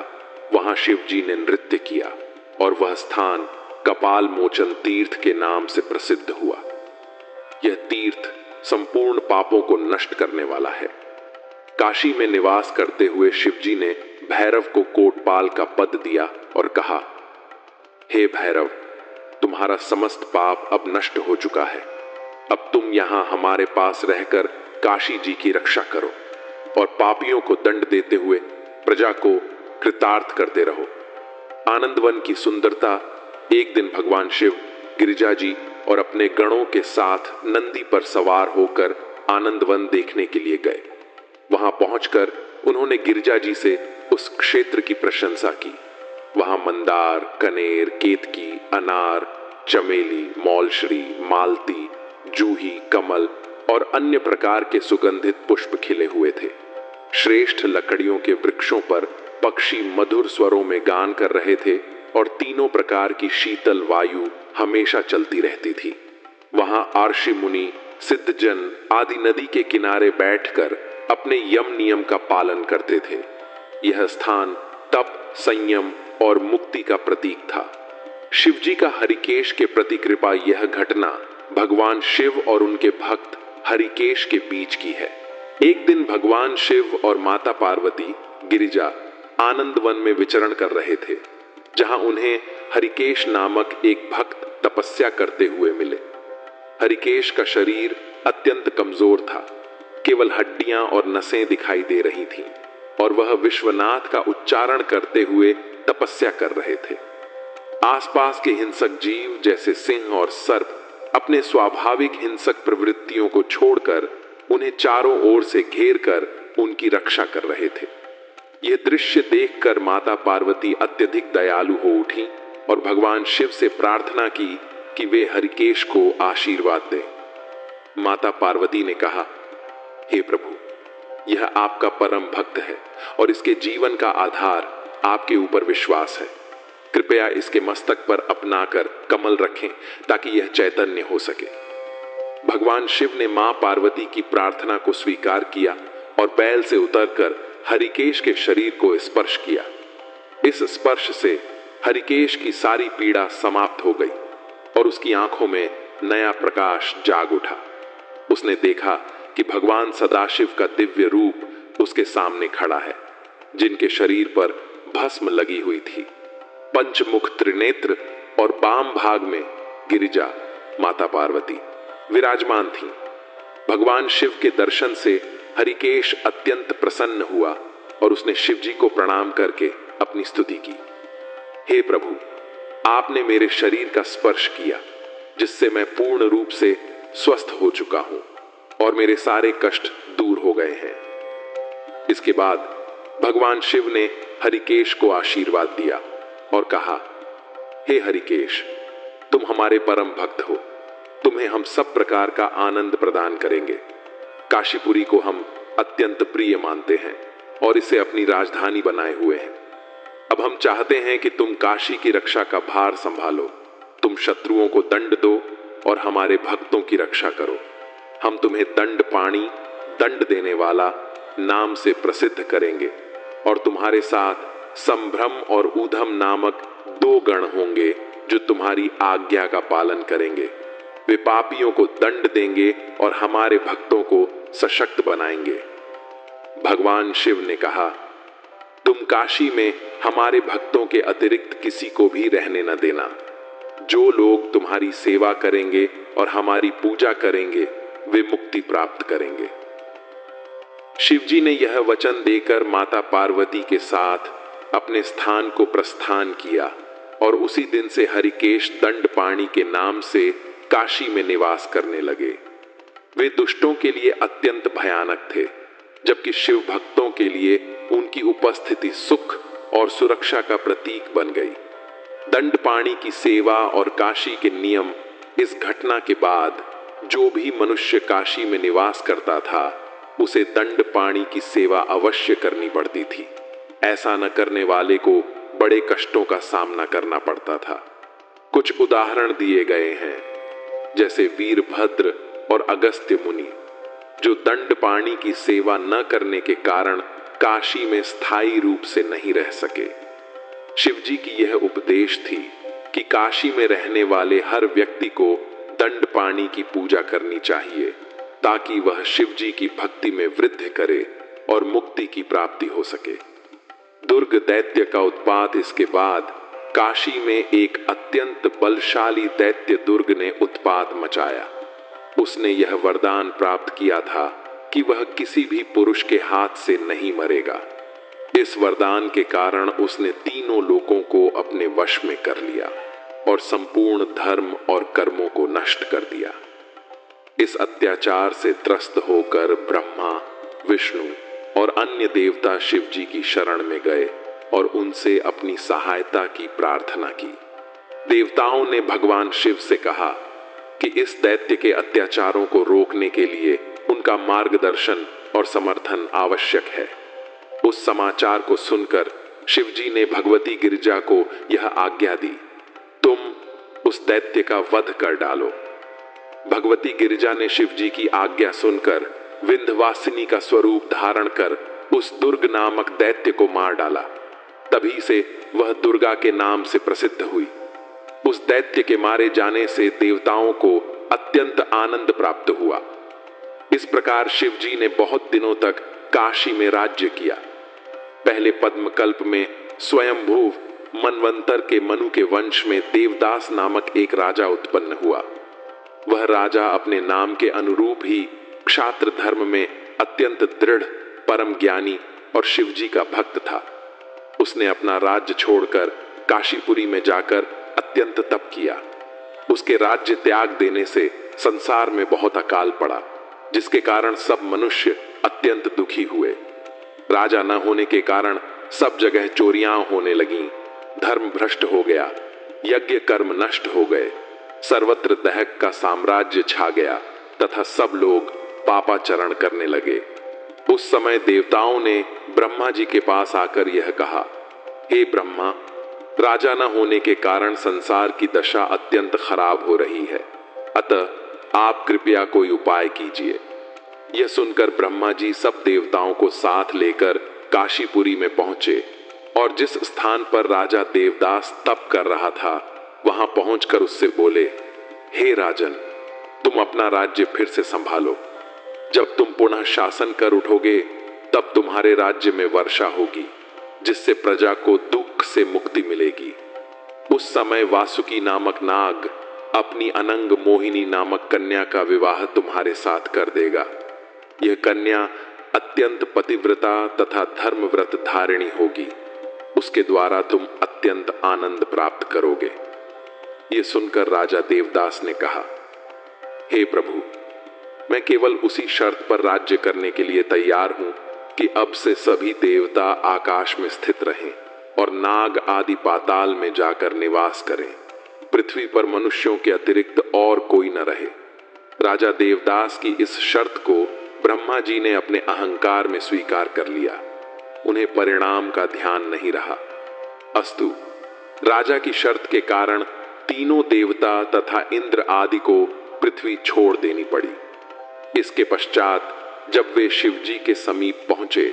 वहां शिव जी ने नृत्य किया और वह स्थान कपाल मोचन तीर्थ के नाम से प्रसिद्ध हुआ। यह तीर्थ संपूर्ण पापों को नष्ट करने वाला है। काशी में निवास करते हुए शिवजी ने भैरव को कोटपाल का पद दिया और कहा, हे भैरव, तुम्हारा समस्त पाप अब नष्ट हो चुका है। अब तुम यहां हमारे पास रहकर काशी जी की रक्षा करो और पापियों को दंड देते हुए प्रजा को कृतार्थ करते रहो। आनंदवन की सुंदरता। एक दिन भगवान शिव गिरिजा जी और अपने गणों के साथ नंदी पर सवार होकर आनंदवन देखने के लिए गए। वहां पहुंचकर उन्होंने गिरिजा जी से उस क्षेत्र की प्रशंसा की। वहां मंदार, कनेर, केतकी, अनार, चमेली, मौलश्री, मालती, जूही, कमल और अन्य प्रकार के सुगंधित पुष्प खिले हुए थे। श्रेष्ठ लकड़ियों के वृक्षों पर पक्षी मधुर स्वरों में गान कर रहे थे और तीनों प्रकार की शीतल वायु हमेशा चलती रहती थी। वहां आर्षि मुनि, सिद्धजन आदि नदी के किनारे बैठकर अपने यम नियम का पालन करते थे। यह स्थान तप, संयम और मुक्ति का प्रतीक था। शिवजी का हरिकेश के प्रति कृपा। यह घटना भगवान शिव और उनके भक्त हरिकेश के बीच की है। एक दिन भगवान शिव और माता पार्वती गिरिजा आनंदवन में विचरण कर रहे थे, जहां उन्हें हरिकेश नामक एक भक्त तपस्या करते हुए मिले। हरिकेश का शरीर अत्यंत कमजोर था। केवल हड्डियां और नसें दिखाई दे रही थीं और वह विश्वनाथ का उच्चारण करते हुए तपस्या कर रहे थे। आसपास के हिंसक जीव जैसे सिंह और सर्प अपने स्वाभाविक हिंसक प्रवृत्तियों को छोड़कर उन्हें चारों ओर से घेर कर उनकी रक्षा कर रहे थे। यह दृश्य देखकर माता पार्वती अत्यधिक दयालु हो उठी और भगवान शिव से प्रार्थना की कि वे हरिकेश को आशीर्वाद दें। माता पार्वती ने कहा, हे प्रभु, यह आपका परम भक्त है और इसके जीवन का आधार आपके ऊपर विश्वास है। कृपया इसके मस्तक पर अपनाकर कमल रखें ताकि यह चैतन्य हो सके। भगवान शिव ने मां पार्वती की प्रार्थना को स्वीकार किया और बैल से उतरकर हरिकेश के शरीर को स्पर्श किया। इस स्पर्श से हरिकेश की सारी पीड़ा समाप्त हो गई और उसकी आंखों में नया प्रकाश जाग उठा। उसने देखा कि भगवान सदाशिव का दिव्य रूप उसके सामने खड़ा है, जिनके शरीर पर भस्म लगी हुई थी। पंचमुख त्रिनेत्र और बाम भाग में गिरिजा माता पार्वती विराजमान थीं। भगवान शिव के दर्शन से हरिकेश अत्यंत प्रसन्न हुआ और उसने शिवजी को प्रणाम करके अपनी स्तुति की। हे प्रभु, आपने मेरे शरीर का स्पर्श किया, जिससे मैं पूर्ण रूप से स्वस्थ हो चुका हूं और मेरे सारे कष्ट दूर हो गए हैं। इसके बाद भगवान शिव ने हरिकेश को आशीर्वाद दिया और कहा, हे हरिकेश, तुम हमारे परम भक्त हो। तुम्हें हम सब प्रकार का आनंद प्रदान करेंगे। काशीपुरी को हम अत्यंत प्रिय मानते हैं और इसे अपनी राजधानी बनाए हुए हैं। अब हम चाहते हैं कि तुम काशी की रक्षा का भार संभालो। तुम शत्रुओं को दंड दो और हमारे भक्तों की रक्षा करो। हम तुम्हें दंड पाणी, दंड देने वाला नाम से प्रसिद्ध करेंगे और तुम्हारे साथ संभ्रम और ऊधम नामक 2 गण होंगे जो तुम्हारी आज्ञा का पालन करेंगे। वे पापियों को दंड देंगे और हमारे भक्तों को सशक्त बनाएंगे। भगवान शिव ने कहा, तुम काशी में हमारे भक्तों के अतिरिक्त किसी को भी रहने न देना। जो लोग तुम्हारी सेवा करेंगे और हमारी पूजा करेंगे, वे मुक्ति प्राप्त करेंगे। शिवजी ने यह वचन देकर माता पार्वती के साथ अपने स्थान को प्रस्थान किया और उसी दिन से हरिकेश दंडपाणी के नाम से काशी में निवास करने लगे। वे दुष्टों के लिए अत्यंत भयानक थे, जबकि शिव भक्तों के लिए उनकी उपस्थिति सुख और सुरक्षा का प्रतीक बन गई। दंडपाणी की सेवा और काशी के नियम। इस घटना के बाद जो भी मनुष्य काशी में निवास करता था, उसे दंडपाणी की सेवा अवश्य करनी पड़ती थी। ऐसा न करने वाले को बड़े कष्टों का सामना करना पड़ता था। कुछ उदाहरण दिए गए हैं, जैसे वीरभद्र और अगस्त्य मुनि, जो दंडपाणी की सेवा न करने के कारण काशी में स्थायी रूप से नहीं रह सके। शिवजी की यह उपदेश थी कि काशी में रहने वाले हर व्यक्ति को दंड पाणी की पूजा करनी चाहिए ताकि वह शिव जी की भक्ति में वृद्धि करे और मुक्ति की प्राप्ति हो सके। दुर्ग दैत्य का उत्पात इसके बाद काशी में एक अत्यंत बलशाली दैत्य दुर्ग ने उत्पात मचाया। उसने यह वरदान प्राप्त किया था कि वह किसी भी पुरुष के हाथ से नहीं मरेगा। इस वरदान के कारण उसने तीनों लोकों को अपने वश में कर लिया और संपूर्ण धर्म और कर्मों को नष्ट कर दिया। इस अत्याचार से त्रस्त होकर ब्रह्मा, विष्णु और अन्य देवता शिव जी की शरण में गए और उनसे अपनी सहायता की प्रार्थना की। देवताओं ने भगवान शिव से कहा कि इस दैत्य के अत्याचारों को रोकने के लिए उनका मार्गदर्शन और समर्थन आवश्यक है। उस समाचार को सुनकर शिव जी ने भगवती गिरिजा को यह आज्ञा दी, तुम उस दैत्य का वध कर डालो। भगवती गिरिजा ने शिव जी की आज्ञा सुनकर विंध्यवासिनी का स्वरूप धारण कर उस दुर्ग नामक दैत्य को मार डाला। तभी से वह दुर्गा के नाम से प्रसिद्ध हुई। उस दैत्य के मारे जाने से देवताओं को अत्यंत आनंद प्राप्त हुआ। इस प्रकार शिव जी ने बहुत दिनों तक काशी में राज्य किया। पहले पद्मकल्प में स्वयंभू मनवंतर के मनु के वंश में देवदास नामक एक राजा उत्पन्न हुआ। वह राजा अपने नाम के अनुरूप ही क्षात्र धर्म में अत्यंत दृढ़, परम ज्ञानी और शिव जी का भक्त था। उसने अपना राज्य छोड़कर काशीपुरी में जाकर अत्यंत तप किया। उसके राज्य त्याग देने से संसार में बहुत अकाल पड़ा, जिसके कारण सब मनुष्य अत्यंत दुखी हुए। राजा न होने के कारण सब जगह चोरियां होने लगीं, धर्म भ्रष्ट हो गया, यज्ञ कर्म नष्ट हो गए, सर्वत्र दहक का साम्राज्य छा गया तथा सब लोग पापाचरण करने लगे। उस समय देवताओं ने ब्रह्मा जी के पास आकर यह कहा, हे ब्रह्मा, राजा न होने के कारण संसार की दशा अत्यंत खराब हो रही है, अतः आप कृपया कोई उपाय कीजिए। यह सुनकर ब्रह्मा जी सब देवताओं को साथ लेकर काशीपुरी में पहुंचे और जिस स्थान पर राजा देवदास तप कर रहा था वहां पहुंचकर उससे बोले, हे राजन, तुम अपना राज्य फिर से संभालो। जब तुम पुनः शासन कर उठोगे तब तुम्हारे राज्य में वर्षा होगी, जिससे प्रजा को दुख से मुक्ति मिलेगी। उस समय वासुकी नामक नाग अपनी अनंग मोहिनी नामक कन्या का विवाह तुम्हारे साथ कर देगा। यह कन्या अत्यंत पतिव्रता तथा धर्मव्रत धारिणी होगी। उसके द्वारा तुम अत्यंत आनंद प्राप्त करोगे। यह सुनकर राजा देवदास ने कहा, हे प्रभु, मैं केवल उसी शर्त पर राज्य करने के लिए तैयार हूं कि अब से सभी देवता आकाश में स्थित रहें और नाग आदि पाताल में जाकर निवास करें। पृथ्वी पर मनुष्यों के अतिरिक्त और कोई न रहे। राजा देवदास की इस शर्त को ब्रह्मा जी ने अपने अहंकार में स्वीकार कर लिया। उन्हें परिणाम का ध्यान नहीं रहा। अस्तु, राजा की शर्त के कारण तीनों देवता तथा इंद्र आदि को पृथ्वी छोड़ देनी पड़ी। इसके पश्चात जब वे शिव जी के समीप पहुंचे,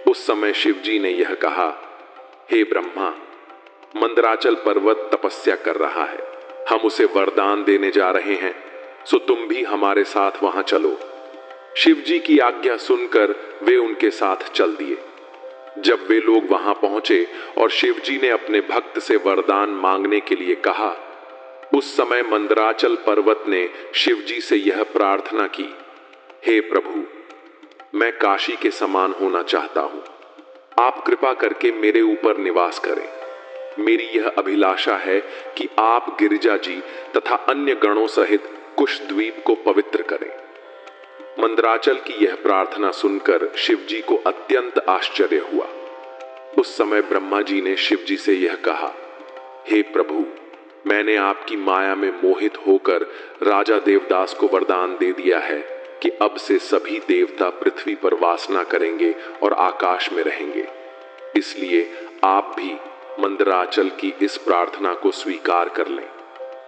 उस समय शिव जी ने यह कहा, हे ब्रह्मा, मंदराचल पर्वत तपस्या कर रहा है, हम उसे वरदान देने जा रहे हैं, सो तुम भी हमारे साथ वहां चलो। शिव जी की आज्ञा सुनकर वे उनके साथ चल दिए। जब वे लोग वहां पहुंचे और शिव जी ने अपने भक्त से वरदान मांगने के लिए कहा, उस समय मंदराचल पर्वत ने शिव जी से यह प्रार्थना की, हे प्रभु, मैं काशी के समान होना चाहता हूं। आप कृपा करके मेरे ऊपर निवास करें। मेरी यह अभिलाषा है कि आप गिरिजा जी तथा अन्य गणों सहित कुशद्वीप को पवित्र करें। मंदराचल की यह प्रार्थना सुनकर शिव जी को अत्यंत आश्चर्य हुआ। उस समय ब्रह्मा जी ने शिव जी से यह कहा, हे प्रभु, मैंने आपकी माया में मोहित होकर राजा देवदास को वरदान दे दिया है कि अब से सभी देवता पृथ्वी पर वासना करेंगे और आकाश में रहेंगे। इसलिए आप भी मंदराचल की इस प्रार्थना को स्वीकार कर लें।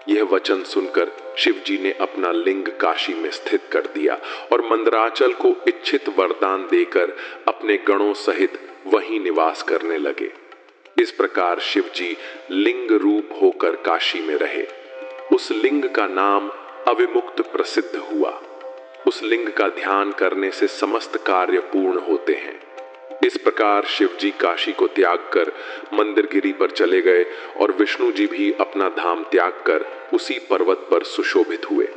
यह वचन सुनकर शिव जी ने अपना लिंग काशी में स्थित कर दिया और मंदराचल को इच्छित वरदान देकर अपने गणों सहित वहीं निवास करने लगे। इस प्रकार शिव जी लिंग रूप होकर काशी में रहे। उस लिंग का नाम अविमुक्त प्रसिद्ध हुआ। उस लिंग का ध्यान करने से समस्त कार्य पूर्ण होते हैं। इस प्रकार शिव जी काशी को त्याग कर मंदिर गिरी पर चले गए और विष्णु जी भी अपना धाम त्याग कर उसी पर्वत पर सुशोभित हुए।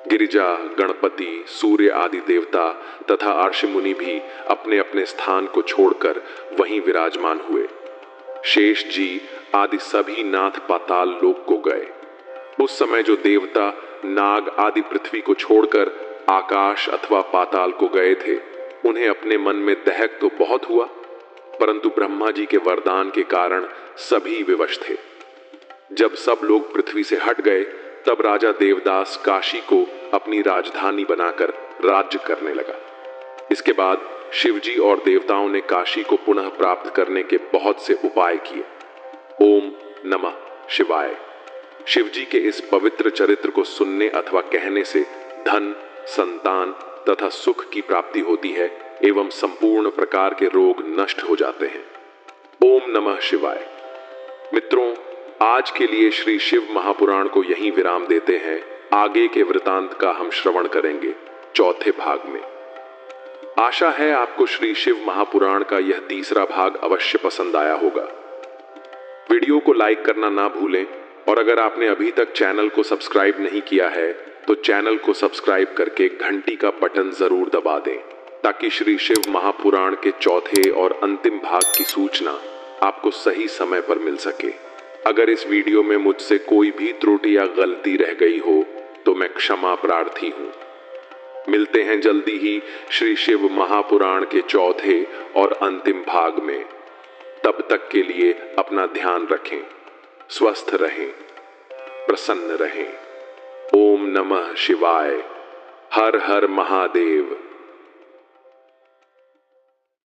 गिरिजा, गणपति, सूर्य आदि देवता तथा अर्षि मुनि भी अपने अपने स्थान को छोड़कर वहीं विराजमान हुए। शेष जी आदि सभी नाथ पाताल लोक को गए। उस समय जो देवता नाग आदि पृथ्वी को छोड़कर आकाश अथवा पाताल को गए थे, उन्हें अपने मन में दहक तो बहुत हुआ, परंतु ब्रह्मा जी के वरदान के कारण सभी विवश थे। जब सब लोग पृथ्वी से हट गए, तब राजा देवदास काशी को अपनी राजधानी बनाकर राज्य करने लगा। इसके बाद शिवजी और देवताओं ने काशी को पुनः प्राप्त करने के बहुत से उपाय किए। ओम नमः शिवाय। शिवजी के इस पवित्र चरित्र को सुनने अथवा कहने से धन, संतान तथा सुख की प्राप्ति होती है एवं संपूर्ण प्रकार के रोग नष्ट हो जाते हैं। ओम नमः शिवाय। मित्रों, आज के लिए श्री शिव महापुराण को यहीं विराम देते हैं। आगे के वृतांत का हम श्रवण करेंगे चौथे भाग में। आशा है आपको श्री शिव महापुराण का यह तीसरा भाग अवश्य पसंद आया होगा। वीडियो को लाइक करना ना भूलें और अगर आपने अभी तक चैनल को सब्सक्राइब नहीं किया है तो चैनल को सब्सक्राइब करके घंटी का बटन जरूर दबा दें ताकि श्री शिव महापुराण के चौथे और अंतिम भाग की सूचना आपको सही समय पर मिल सके। अगर इस वीडियो में मुझसे कोई भी त्रुटि या गलती रह गई हो तो मैं क्षमा प्रार्थी हूं। मिलते हैं जल्दी ही श्री शिव महापुराण के चौथे और अंतिम भाग में। तब तक के लिए अपना ध्यान रखें, स्वस्थ रहें, प्रसन्न रहें। ओम नमः शिवाय। हर हर महादेव।